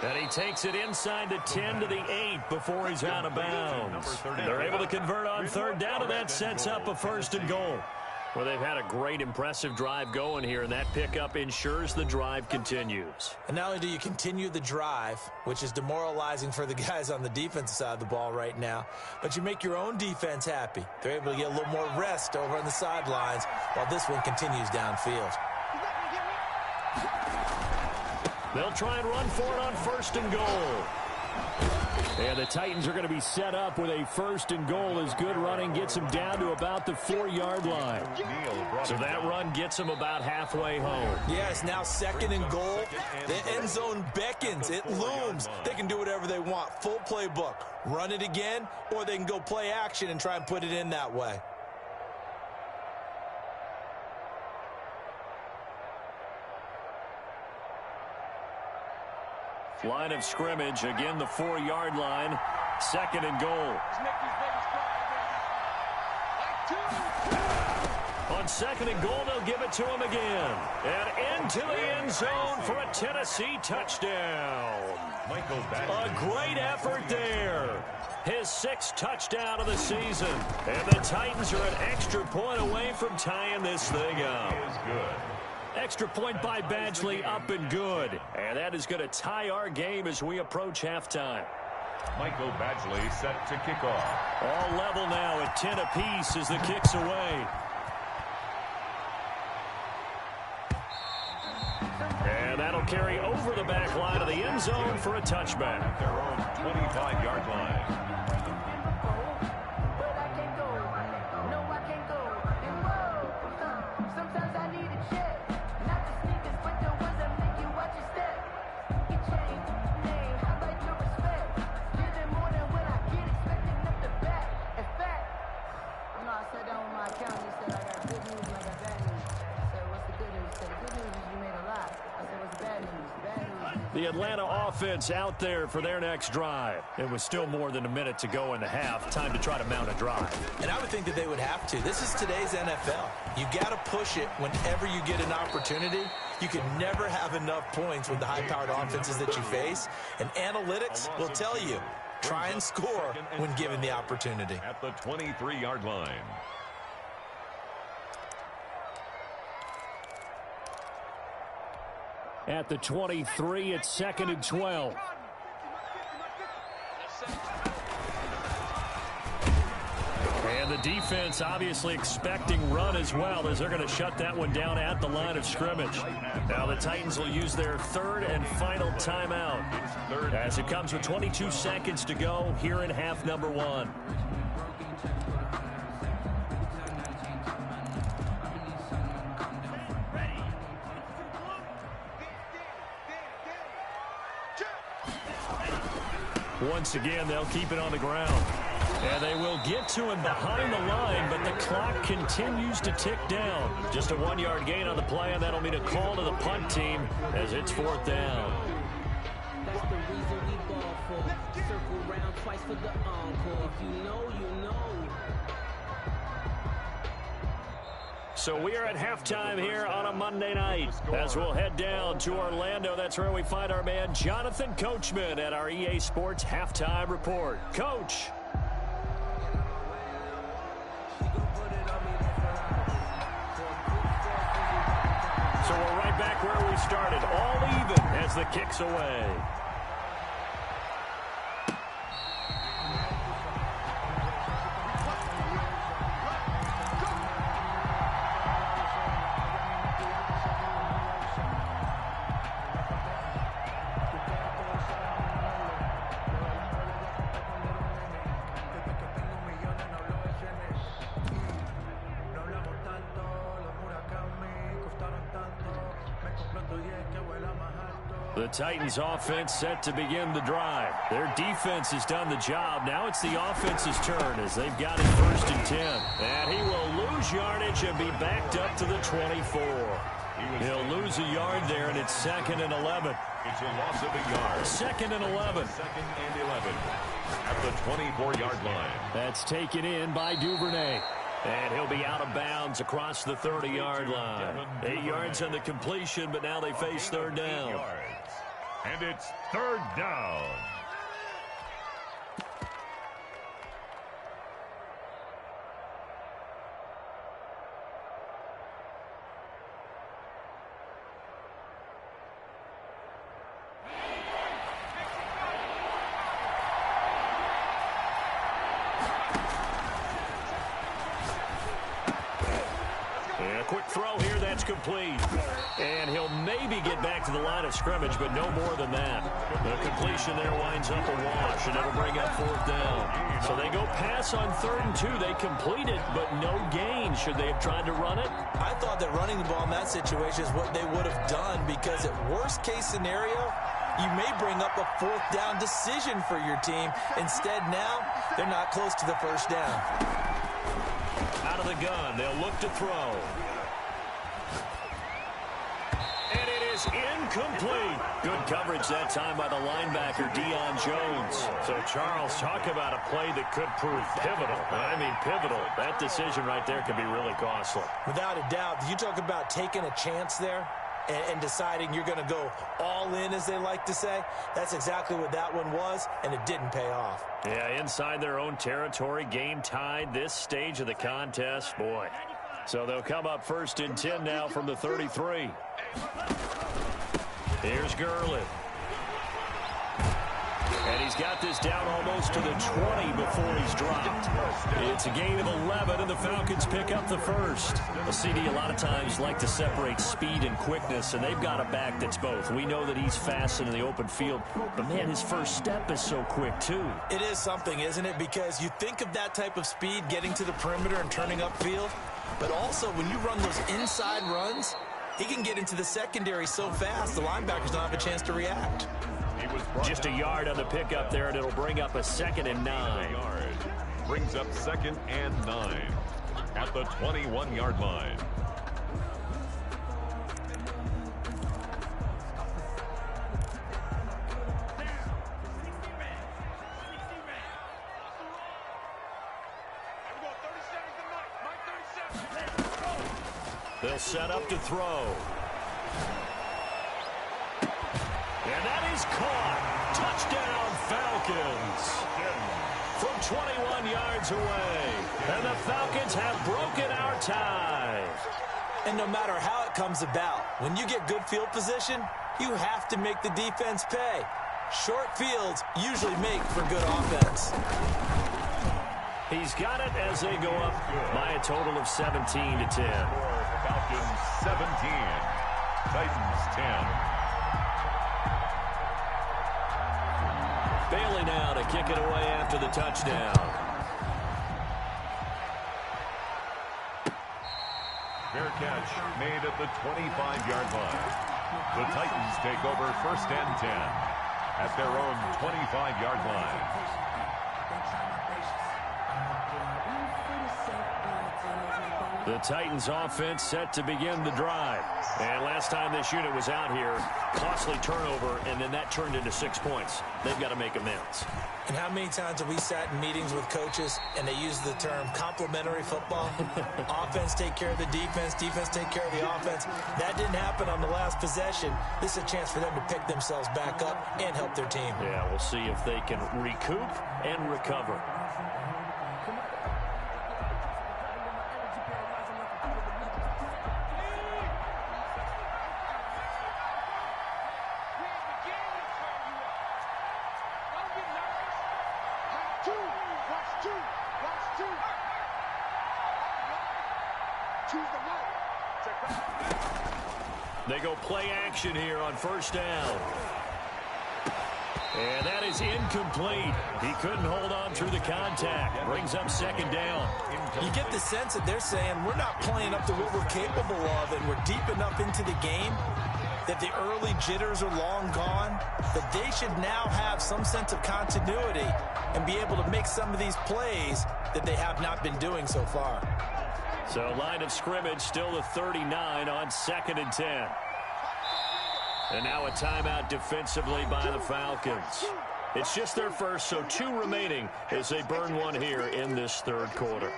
[SPEAKER 12] And he takes it inside the 10 to the 8 before he's out of bounds. They're able to convert on 3rd down, and that sets up a 1st and goal. Well, they've had a great, impressive drive going here, and that pickup ensures the drive continues.
[SPEAKER 13] And not only do you continue the drive, which is demoralizing for the guys on the defensive side of the ball right now, but you make your own defense happy. They're able to get a little more rest over on the sidelines while this one continues downfield.
[SPEAKER 12] They'll try and run for it on 1st and goal. And the Titans are going to be set up with a 1st and goal as good running gets them down to about the 4-yard line. So that run gets them about halfway home.
[SPEAKER 13] Yeah, it's now 2nd and goal. The end zone beckons. It looms. They can do whatever they want. Full playbook. Run it again, or they can go play action and try and put it in that way.
[SPEAKER 12] Line of scrimmage, again the 4-yard line, 2nd and goal. On 2nd and goal, they'll give it to him again. And into the end zone for a Tennessee touchdown. A great effort there. His 6th touchdown of the season. And the Titans are an extra point away from tying this thing up. Extra point by Badgley, up and good. And that is going to tie our game as we approach halftime.
[SPEAKER 14] Michael Badgley set to kick off.
[SPEAKER 12] All level now at 10 apiece as the kick's away. And that'll carry over the back line of the end zone for a touchback.
[SPEAKER 14] At their own 25-yard line.
[SPEAKER 12] The Atlanta offense out there for their next drive. It was still more than a minute to go in the half. Time to try to mount a drive.
[SPEAKER 13] And I would think that they would have to. This is today's NFL. You got to push it whenever you get an opportunity. You can never have enough points with the high-powered offenses that you face. And analytics will tell you, try and score when given the opportunity.
[SPEAKER 14] At the 23-yard line.
[SPEAKER 12] At the 23, it's 2nd and 12. And the defense obviously expecting run as well, as they're going to shut that one down at the line of scrimmage. Now the Titans will use their 3rd and final timeout as it comes with 22 seconds to go here in half number 1. Once again, they'll keep it on the ground. And they will get to him behind the line, but the clock continues to tick down. Just a 1-yard gain on the play, and that'll mean a call to the punt team as it's 4th down.
[SPEAKER 15] That's the reason we ball for. Circle round twice for the encore. If you know, you know.
[SPEAKER 12] So we are at halftime here on a Monday night as we'll head down to Orlando. That's where we find our man Jonathan Coachman at our EA Sports Halftime Report. Coach. So we're right back where we started, all even as the kick's away. The Titans offense set to begin the drive. Their defense has done the job. Now it's the offense's turn as they've got it 1st and 10. And he will lose yardage and be backed up to the 24. He'll lose a yard there, and it's 2nd and 11.
[SPEAKER 14] It's a loss of a yard.
[SPEAKER 12] 2nd and 11.
[SPEAKER 14] 2nd and 11 at the 24-yard line.
[SPEAKER 12] That's taken in by Duvernay. And he'll be out of bounds across the 30-yard line. 8 yards on the completion, but now they face 3rd down.
[SPEAKER 14] And it's 3rd down.
[SPEAKER 12] complete. And he'll maybe get back to the line of scrimmage, but no more than that. The completion there winds up a wash, and it'll bring up 4th down. So they go pass on 3rd and 2. They complete it, but no gain. Should they have tried to run it?
[SPEAKER 13] I thought that running the ball in that situation is what they would have done, because at worst case scenario, you may bring up a 4th down decision for your team. Instead, now, they're not close to the 1st down.
[SPEAKER 12] Out of the gun, they'll look to throw. And it is incomplete. Good coverage that time by the linebacker, Deion Jones. So, Charles, talk about a play that could prove pivotal. I mean, pivotal. That decision right there could be really costly.
[SPEAKER 13] Without a doubt. You talk about taking a chance there and deciding you're going to go all in, as they like to say. That's exactly what that one was, and it didn't pay off.
[SPEAKER 12] Yeah, inside their own territory, game tied this stage of the contest. Boy. So they'll come up 1st and 10 now from the 33. Here's Gurley. And he's got this down almost to the 20 before he's dropped. It's a gain of 11, and the Falcons pick up the 1st. A CD a lot of times like to separate speed and quickness, and they've got a back that's both. We know that he's fast in the open field, but, man, his first step is so quick, too.
[SPEAKER 13] It is something, isn't it? Because you think of that type of speed getting to the perimeter and turning upfield, but also when you run those inside runs, he can get into the secondary so fast the linebackers don't have a chance to react.
[SPEAKER 12] Just a yard on the pickup there, and it'll bring up a 2nd and 9.
[SPEAKER 14] Brings up 2nd and 9 at the 21-yard line.
[SPEAKER 12] They'll set up to throw. And that is caught. Touchdown, Falcons. From 21 yards away. And the Falcons have broken our tie.
[SPEAKER 13] And no matter how it comes about, when you get good field position, you have to make the defense pay. Short fields usually make for good offense.
[SPEAKER 12] He's got it as they go up by a total of 17 to 10.
[SPEAKER 14] Falcons 17, Titans 10.
[SPEAKER 12] Bailey now to kick it away after the touchdown.
[SPEAKER 14] Fair catch made at the 25-yard line. The Titans take over 1st and 10 at their own 25-yard line.
[SPEAKER 12] The Titans offense set to begin the drive. And last time this unit was out here, costly turnover, and then that turned into 6 points. They've got to make amends.
[SPEAKER 13] And how many times have we sat in meetings with coaches and they use the term complementary football? Offense take care of the defense, defense take care of the offense. That didn't happen on the last possession. This is a chance for them to pick themselves back up and help their team.
[SPEAKER 12] Yeah, we'll see if they can recoup and recover. They go play action here on 1st down. And that is incomplete. He couldn't hold on through the contact. Brings up 2nd down.
[SPEAKER 13] You get the sense that they're saying we're not playing up to what we're capable of, and we're deep enough into the game that the early jitters are long gone, that they should now have some sense of continuity and be able to make some of these plays that they have not been doing so far.
[SPEAKER 12] So line of scrimmage still the 39 on 2nd and 10. And now a timeout defensively by the Falcons. It's just their first, so 2 remaining as they burn one here in this 3rd quarter.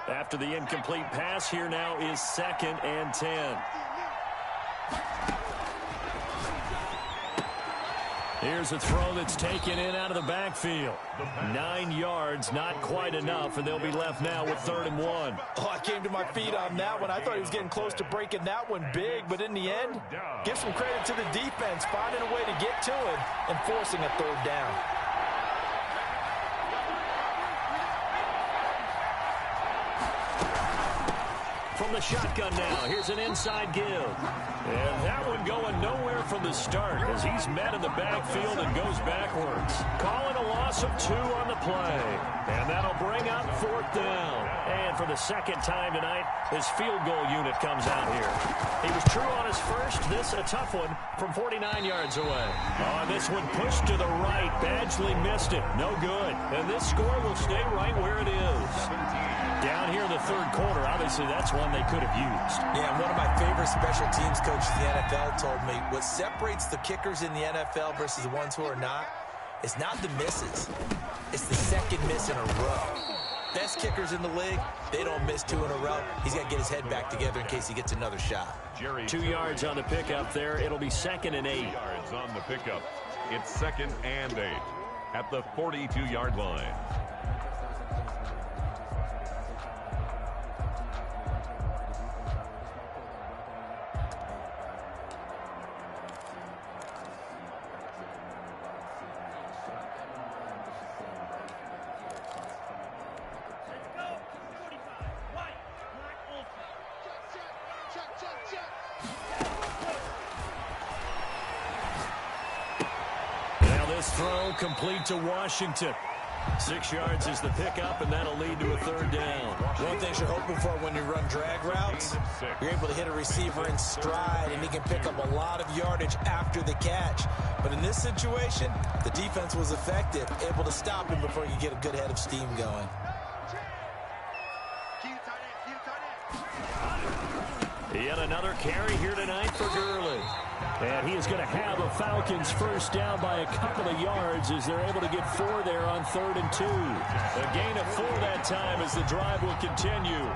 [SPEAKER 12] After the incomplete pass, here now is 2nd and 10. Here's a throw that's taken in out of the backfield. 9 yards, not quite enough, and they'll be left now with 3rd and 1.
[SPEAKER 13] Oh, I came to my feet on that one. I thought he was getting close to breaking that one big, but in the end, give some credit to the defense, finding a way to get to it and forcing a 3rd down.
[SPEAKER 12] from the shotgun now. Here's an inside give. And that one going nowhere from the start as he's met in the backfield and goes backwards. Calling a loss of 2 on the play. And that'll bring up 4th down. And for the second time tonight, his field goal unit comes out here. He was true on his first. This a tough one from 49 yards away. Oh, this one pushed to the right. Badgley missed it. No good. And this score will stay right where it is. Down here in the third quarter, obviously that's one they could have used.
[SPEAKER 13] Yeah, and one of my favorite special teams coaches in the NFL told me what separates the kickers in the NFL versus the ones who are not, it's not the misses. It's the second miss in a row. Best kickers in the league, they don't miss 2 in a row. He's got to get his head back together in case he gets another shot.
[SPEAKER 12] 2 yards on the pickup there. It'll be 2nd and 8.
[SPEAKER 14] 2 yards on the pickup. It's 2nd and 8 at the 42-yard line.
[SPEAKER 12] Throw complete to Washington. 6 yards is the pickup, and that'll lead to a 3rd down.
[SPEAKER 13] One thing you're hoping for when you run drag routes, you're able to hit a receiver in stride, and he can pick up a lot of yardage after the catch. But in this situation, the defense was effective, able to stop him before you get a good head of steam going.
[SPEAKER 12] Yet another carry here tonight for Gurley. And he is going to have a Falcons first down by a couple of yards as they're able to get 4 there on 3rd and 2. A gain of 4 that time as the drive will continue.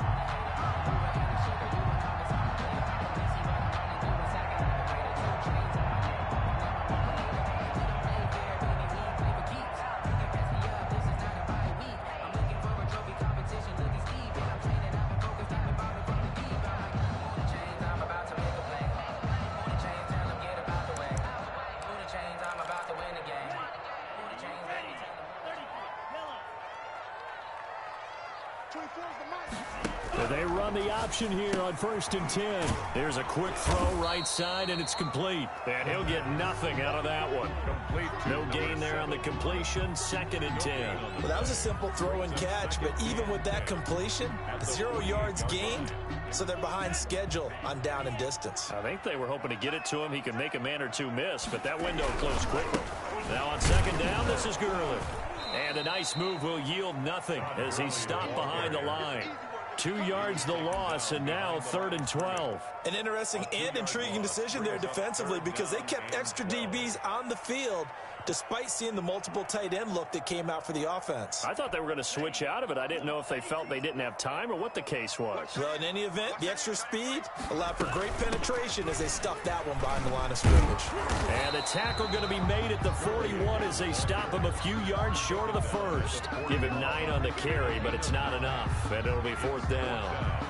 [SPEAKER 12] They run the option here on 1st and 10. There's a quick throw right side, and it's complete. And he'll get nothing out of that one. No gain there on the completion. 2nd and 10.
[SPEAKER 13] Well, that was a simple throw and catch, but even with that completion, 0 yards gained, so they're behind schedule on down and distance.
[SPEAKER 12] I think they were hoping to get it to him. He could make a man or 2 miss, but that window closed quickly. Now on 2nd down, this is Gurley. And a nice move will yield nothing as he's stopped behind the line. 2 yards the loss, and now 3rd and 12.
[SPEAKER 13] An interesting and intriguing decision there defensively because they kept extra DBs on the field despite seeing the multiple tight end look that came out for the offense.
[SPEAKER 12] I thought they were going to switch out of it. I didn't know if they felt they didn't have time or what the case was.
[SPEAKER 13] Well, in any event, the extra speed allowed for great penetration as they stuffed that one behind the line of scrimmage.
[SPEAKER 12] And a tackle going to be made at the 41 as they stop him a few yards short of the first. Give him 9 on the carry, but it's not enough, and it'll be 4th down.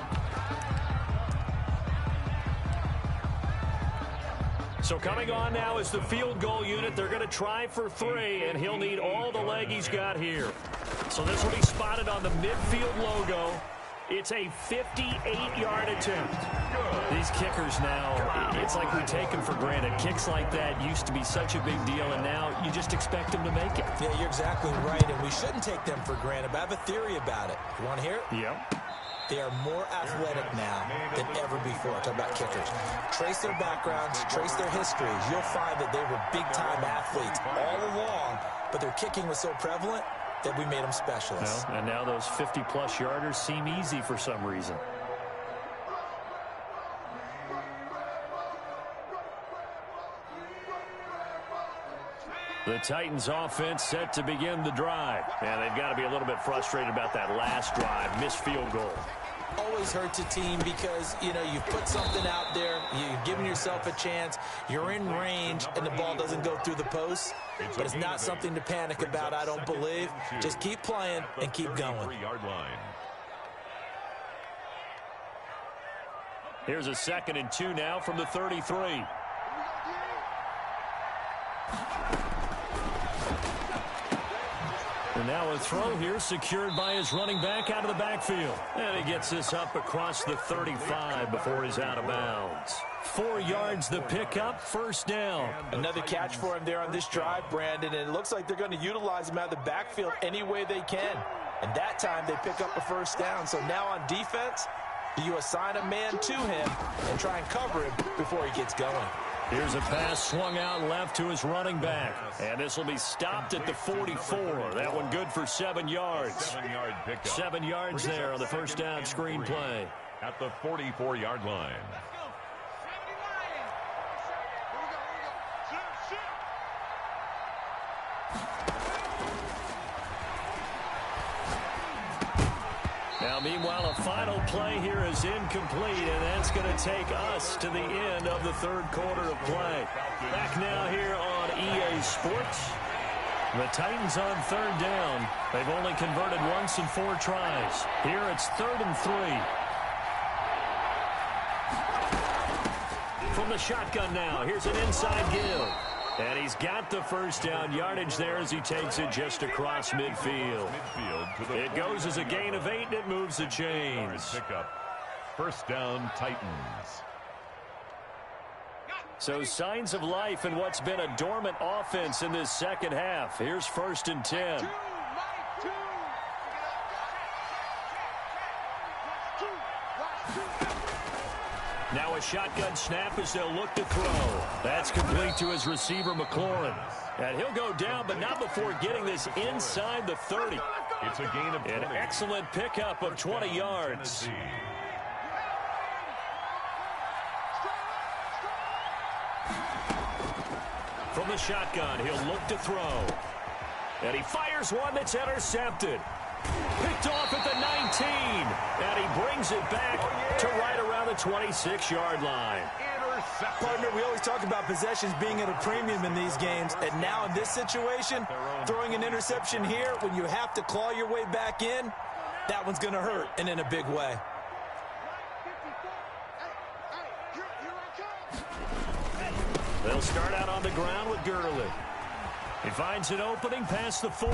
[SPEAKER 12] So coming on now is the field goal unit. They're going to try for 3, and he'll need all the leg he's got here. So this will be spotted on the midfield logo. It's a 58-yard attempt. These kickers now, it's like we take them for granted. Kicks like that used to be such a big deal, and now you just expect them to make it.
[SPEAKER 13] Yeah, you're exactly right, and we shouldn't take them for granted. But I have a theory about it. You want to hear it?
[SPEAKER 12] Yep.
[SPEAKER 13] They are more athletic now than ever before. Talk about kickers. Trace their backgrounds, trace their histories. You'll find that they were big-time athletes all along, but their kicking was so prevalent that we made them specialists.
[SPEAKER 12] Well, and now those 50-plus yarders seem easy for some reason. The Titans offense set to begin the drive. And they've got to be a little bit frustrated about that last drive. Missed field goal.
[SPEAKER 13] Always hurts a team because, you know, you've put something out there, you've given yourself a chance, you're in range, and the ball doesn't go through the post. But it's not something to panic about, I don't believe. Just keep playing and keep going.
[SPEAKER 12] Here's a 2nd and 2 now from the 33. And now a throw here secured by his running back out of the backfield. And he gets this up across the 35 before he's out of bounds. 4 yards the pickup, first down.
[SPEAKER 13] Another catch for him there on this drive, Brandon, and it looks like they're going to utilize him out of the backfield any way they can. And that time they pick up a first down. So now on defense, do you assign a man to him and try and cover him before he gets going?
[SPEAKER 12] Here's a pass swung out left to his running back. And this will be stopped at the 44. That one good for 7 yards.
[SPEAKER 14] 7-yard pickup.
[SPEAKER 12] 7 yards there on the first down screen play.
[SPEAKER 14] At the 44-yard line.
[SPEAKER 12] Now, meanwhile, a final play here is incomplete, and that's going to take us to the end of the third quarter of play. Back now here on EA Sports. The Titans on third down. They've only converted once in 4 tries. Here it's 3rd and 3. From the shotgun now, here's an inside give. And he's got the first down yardage there as he takes it just across midfield. It goes as a gain of 8, and it moves the chains.
[SPEAKER 14] First down, Titans.
[SPEAKER 12] So signs of life in what's been a dormant offense in this second half. Here's 1st and 10. Now a shotgun snap as they'll look to throw. That's complete to his receiver, McLaurin. And he'll go down, but not before getting this inside the 30.
[SPEAKER 14] It's a gain of 20.
[SPEAKER 12] An excellent pickup of 20 yards. From the shotgun, he'll look to throw. And he fires one that's intercepted. Picked off at the 19. And he brings it back to right around the 26-yard line.
[SPEAKER 13] Partner, we always talk about possessions being at a premium in these games. And now in this situation, throwing an interception here when you have to claw your way back in, that one's going to hurt, and in a big way.
[SPEAKER 12] They'll start out on the ground with Gurley. He finds an opening past the 40.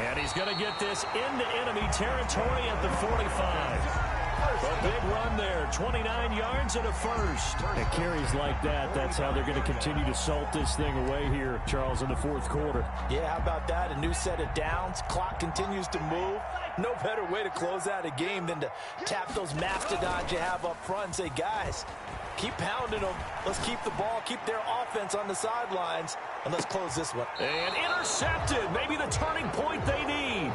[SPEAKER 12] And he's going to get this into enemy territory at the 45. A big run there, 29 yards and a first.
[SPEAKER 16] And carries like that, that's how they're going to continue to salt this thing away here, Charles, in the fourth quarter.
[SPEAKER 13] Yeah, how about that? A new set of downs. Clock continues to move. No better way to close out a game than to tap those mastodons you have up front and say, guys, keep pounding them. Let's keep the ball, keep their offense on the sidelines, and let's close this one.
[SPEAKER 12] And intercepted. Maybe the turning point they need.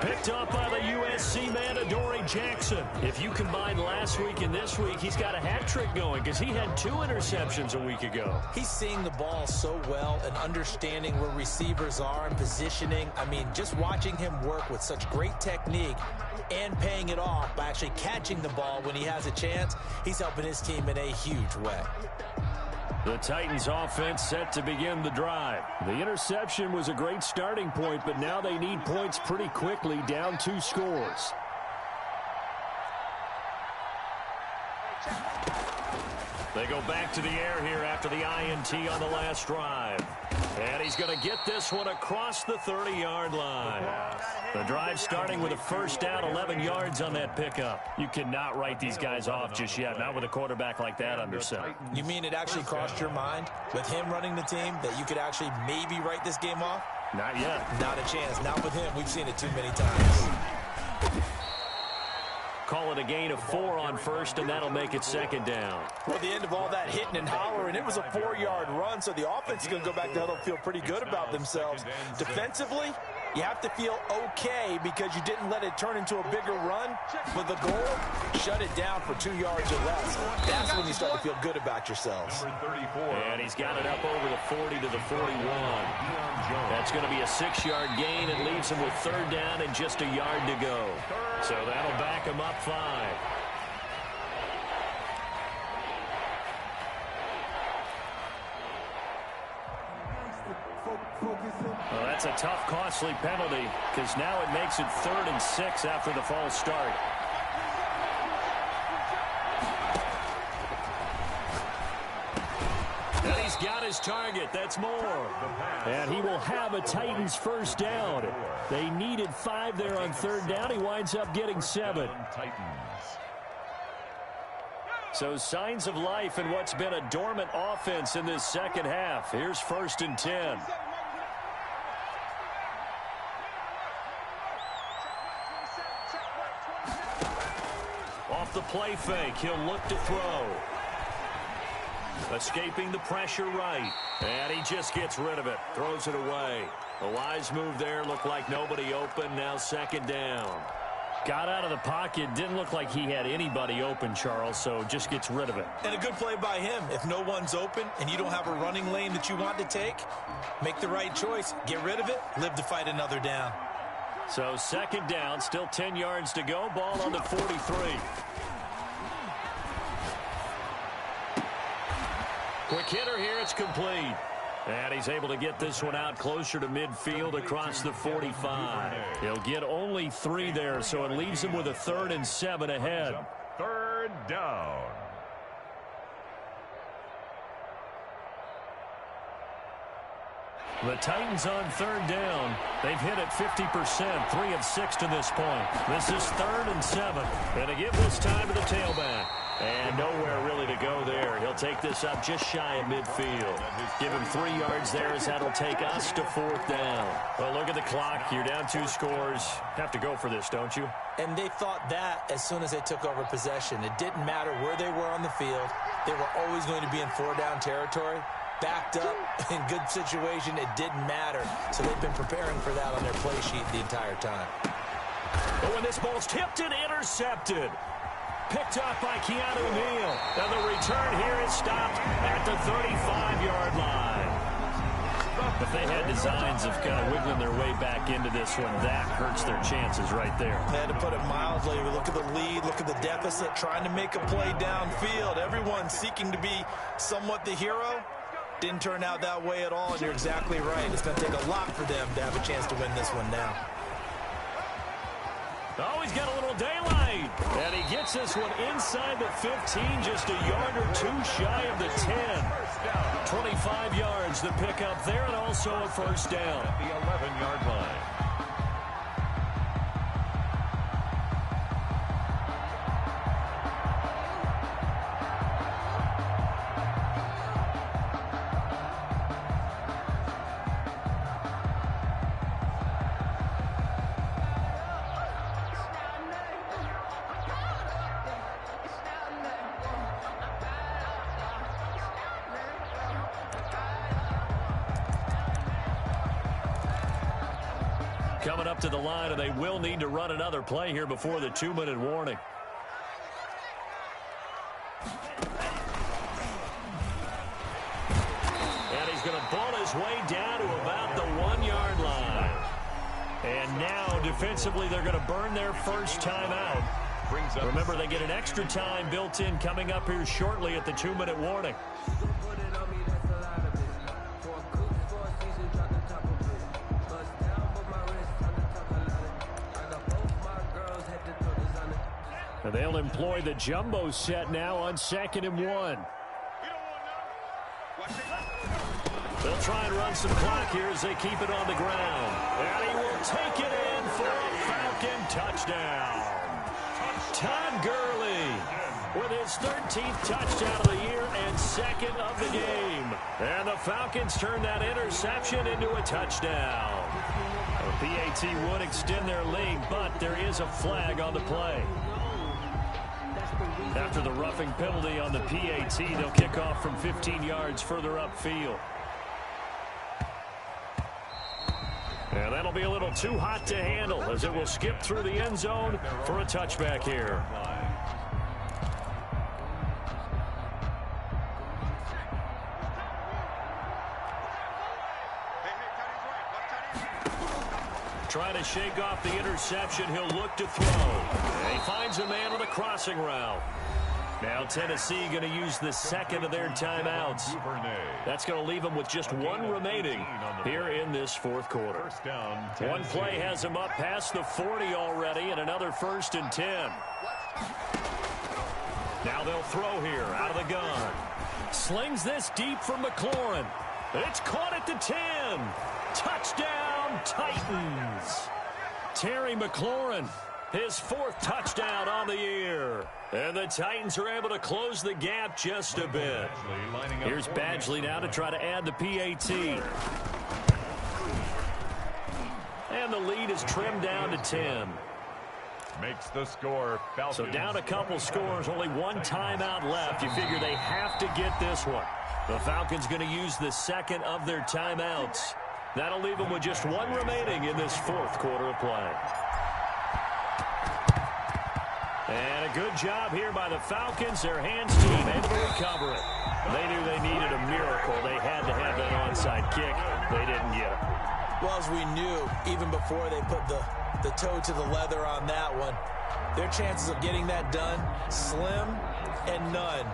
[SPEAKER 12] Picked up by the USC man, Adoree Jackson. If you combine last week and this week, he's got a hat trick going because he had 2 interceptions a week ago.
[SPEAKER 13] He's seeing the ball so well and understanding where receivers are and positioning. I mean, just watching him work with such great technique and paying it off by actually catching the ball when he has a chance, he's helping his team in a huge way.
[SPEAKER 12] The Titans offense set to begin the drive.
[SPEAKER 16] The interception was a great starting point, but now they need points pretty quickly, down 2 scores.
[SPEAKER 12] They go back to the air here after the INT on the last drive. And he's going to get this one across the 30-yard line. The drive starting with a first down, 11 yards on that pickup.
[SPEAKER 16] You cannot write these guys off just yet, not with a quarterback like that under center.
[SPEAKER 13] You mean it actually crossed your mind with him running the team that you could actually maybe write this game off?
[SPEAKER 16] Not yet.
[SPEAKER 13] Not a chance. Not with him. We've seen it too many times.
[SPEAKER 12] Call it a gain of 4 on first, and that'll make it second down.
[SPEAKER 13] Well, the end of all that hitting and hollering, it was a 4-yard run, so the offense is going to go back to huddle, feel pretty good about themselves. Defensively, you have to feel okay because you didn't let it turn into a bigger run. But the goal, shut it down for 2 yards or less. That's when you start to feel good about yourselves.
[SPEAKER 12] And he's got it up over the 40 to the 41. That's going to be a 6-yard gain and leaves him with third down and just a yard to go. So that'll back him up 5.
[SPEAKER 16] Well, that's a tough, costly penalty because now it makes it 3rd and 6 after the false start.
[SPEAKER 12] And he's got his target. That's more. And he will have a Titans first down. They needed 5 there on third down. He winds up getting 7. So signs of life in what's been a dormant offense in this second half. Here's 1st and 10. Off the play fake, he'll look to throw. Escaping the pressure right. And he just gets rid of it. Throws it away. A wise move there. Looked like nobody open. Now 2nd down. Got out of the pocket. Didn't look like he had anybody open, Charles, so just gets rid of it.
[SPEAKER 13] And a good play by him. If no one's open and you don't have a running lane that you want to take, make the right choice. Get rid of it. Live to fight another down.
[SPEAKER 12] So 2nd down. Still 10 yards to go. Ball on the 43. Quick hitter here. It's complete. And he's able to get this one out closer to midfield across the 45. He'll get only 3 there, so it leaves him with a 3rd and 7 ahead.
[SPEAKER 14] 3rd down.
[SPEAKER 12] The Titans on 3rd down. They've hit it 50%, 3 of 6 to this point. This is 3rd and 7. And to give this time to the tailback. And nowhere really to go there. He'll take this up just shy of midfield. Give him 3 yards there as that'll take us to 4th down. Well, look at the clock. You're down 2 scores. Have to go for this, don't you?
[SPEAKER 13] And they thought that as soon as they took over possession. It didn't matter where they were on the field. They were always going to be in 4-down territory. Backed up, in good situation, it didn't matter. So they've been preparing for that on their play sheet the entire time.
[SPEAKER 12] But when this ball's tipped and intercepted. Picked up by Keanu Neal. And the return here is stopped at the 35-yard line. If they had designs of kind of wiggling their way back into this one, that hurts their chances right there.
[SPEAKER 13] They had to put it mildly. Look at the lead, look at the deficit, trying to make a play downfield. Everyone seeking to be somewhat the hero. Didn't turn out that way at all, and you're exactly right. It's going to take a lot for them to have a chance to win this one now.
[SPEAKER 12] Oh, he's got a little daylight. And he gets this one inside the 15, just a yard or 2 shy of the 10. 25 yards to pick up there, and also a 1st down.
[SPEAKER 14] At the 11-yard line.
[SPEAKER 12] Coming up to the line, and they will need to run another play here before the 2-minute warning. And he's going to ball his way down to about the 1-yard line. And now, defensively, they're going to burn their first timeout. Remember, they get an extra time built in coming up here shortly at the 2-minute warning. And they'll employ the jumbo set now on 2nd and 1. They'll try and run some clock here as they keep it on the ground. And he will take it in for a Falcon touchdown. Todd Gurley with his 13th touchdown of the year and 2nd of the game. And the Falcons turn that interception into a touchdown. The PAT would extend their lead, but there is a flag on the play. After the roughing penalty on the PAT, they'll kick off from 15 yards further upfield. And that'll be a little too hot to handle as it will skip through the end zone for a touchback here. Trying to shake off the interception. He'll look to throw. And he finds a man on the crossing route. Now Tennessee going to use the 2nd of their timeouts. That's going to leave them with just 1 remaining here in this 4th quarter. One play has them up past the 40 already, and another 1st and 10. Now they'll throw here out of the gun. Slings this deep for McLaurin. It's caught at the 10. Touchdown, Titans. Terry McLaurin, his 4th touchdown on the year. And the Titans are able to close the gap just a bit. Here's Badgley now to try to add the PAT. And the lead is trimmed down to 10.
[SPEAKER 14] Makes the score Falcons.
[SPEAKER 12] So down a couple scores, only one timeout left. You figure they have to get this one. The Falcons going to use the second of their timeouts. That'll leave them with just one remaining in this 4th quarter of play. And a good job here by the Falcons. Their hands team able to recover it. They knew they needed a miracle. They had to have that onside kick. They didn't get it.
[SPEAKER 13] Well, as we knew, even before they put the toe to the leather on that one, their chances of getting that done, slim and none.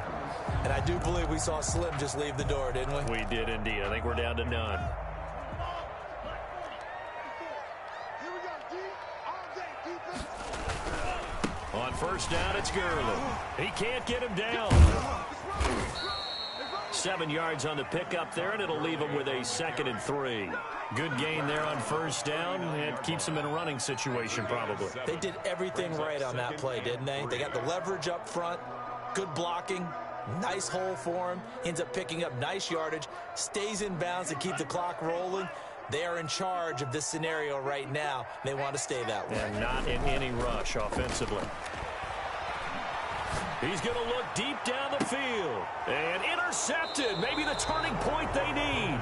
[SPEAKER 13] And I do believe we saw Slim just leave the door, didn't we?
[SPEAKER 12] We did indeed. I think we're down to none. On first down, it's Gurley. He can't get him down. 7 yards on the pickup there, and it'll leave him with a 2nd and 3. Good gain there on first down. It keeps him in a running situation, probably.
[SPEAKER 13] They did everything right on that play, didn't they? They got the leverage up front, good blocking, nice hole for him, ends up picking up nice yardage, stays in bounds to keep the clock rolling. They are in charge of this scenario right now. They want to stay that way.
[SPEAKER 12] And not in any rush offensively. He's going to look deep down the field. And intercepted. Maybe the turning point they need.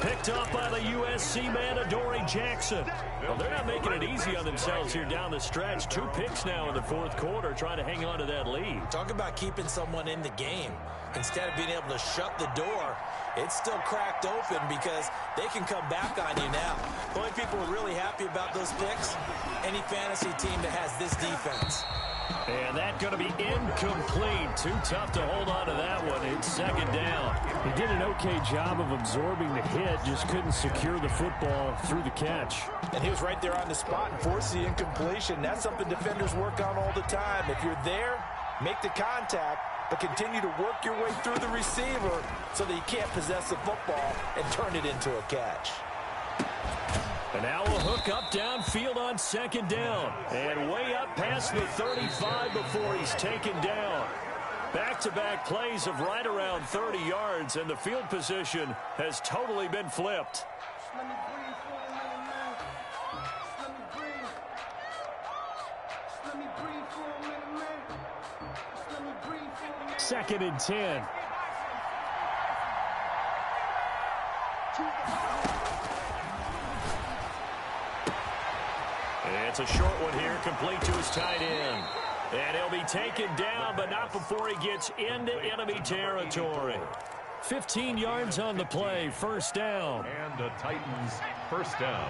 [SPEAKER 12] Picked up by the USC man, Adoree Jackson. Well, they're not making it easy on themselves here down the stretch. 2 picks now in the 4th quarter, trying to hang on to that lead.
[SPEAKER 13] Talk about keeping someone in the game. Instead of being able to shut the door, it's still cracked open because they can come back on you now. The only people who are really happy about those picks, any fantasy team that has this defense.
[SPEAKER 12] And that's going to be incomplete. Too tough to hold on to that one. It's 2nd down.
[SPEAKER 16] He did an okay job of absorbing the hit, just couldn't secure the football through the catch.
[SPEAKER 13] And he was right there on the spot and forced the incompletion. That's something defenders work on all the time. If you're there, make the contact, but continue to work your way through the receiver so that you can't possess the football and turn it into a catch.
[SPEAKER 12] And now a hook up downfield on 2nd down. And way up past the 35 before he's taken down. Back-to-back plays of right around 30 yards, and the field position has totally been flipped.
[SPEAKER 16] Second and 10.
[SPEAKER 12] It's a short one here, complete to his tight end. And he'll be taken down, but not before he gets into enemy territory. 15 yards on the play, first down.
[SPEAKER 14] And the Titans, first down.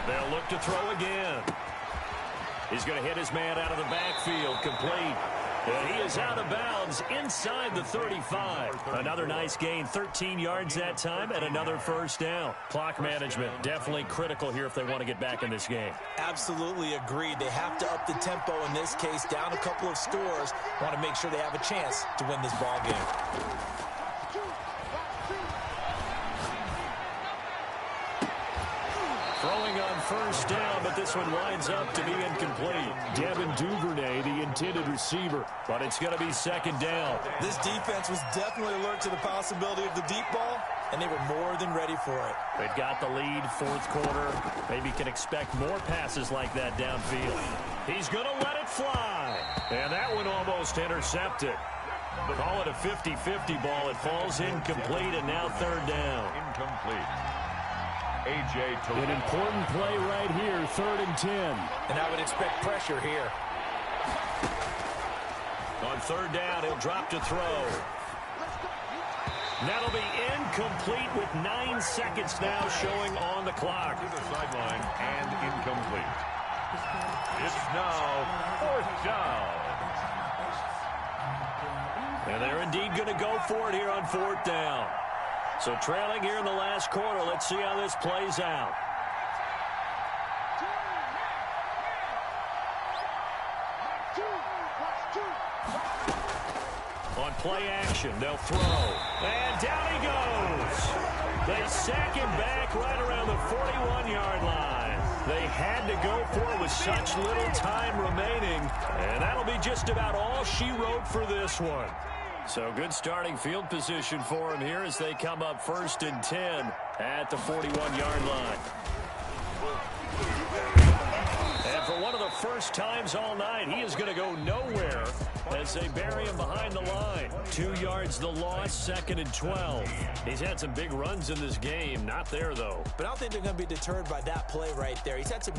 [SPEAKER 12] They'll look to throw again. He's going to hit his man out of the backfield, complete. And he is out of bounds inside the 35. Another nice gain, 13 yards that time, and another first down. Clock management, definitely critical here if they want to get back in this game.
[SPEAKER 13] Absolutely agreed. They have to up the tempo in this case, down a couple of scores. Want to make sure they have a chance to win this ball game.
[SPEAKER 12] Throwing on first down, but this one winds up to be incomplete.
[SPEAKER 16] Devin Duvernay, the intended receiver.
[SPEAKER 12] But it's going to be 2nd down.
[SPEAKER 13] This defense was definitely alert to the possibility of the deep ball, and they were more than ready for it.
[SPEAKER 12] They've got the lead, 4th quarter. Maybe can expect more passes like that downfield. He's going to let it fly. And that one almost intercepted. Call it a 50-50 ball. It falls incomplete, and now 3rd down.
[SPEAKER 14] Incomplete.
[SPEAKER 16] An important play right here, 3rd and 10.
[SPEAKER 13] And I would expect pressure here.
[SPEAKER 12] On 3rd down, he'll drop to throw. That'll be incomplete with 9 seconds now showing on the clock.
[SPEAKER 14] To the sideline and incomplete. It's now 4th down.
[SPEAKER 12] And they're indeed going to go for it here on 4th down. So trailing here in the last quarter. Let's see how this plays out. On play action, they'll throw. And down he goes. They sack him back right around the 41-yard line. They had to go for it with such little time remaining. And that'll be just about all she wrote for this one. So good starting field position for him here as they come up 1st and 10 at the 41-yard line. And for one of the first times all night, he is going to go nowhere as they bury him behind the line. 2 yards the loss, 2nd and 12. He's had some big runs in this game. Not there, though.
[SPEAKER 13] But I don't think they're going to be deterred by that play right there. He's had some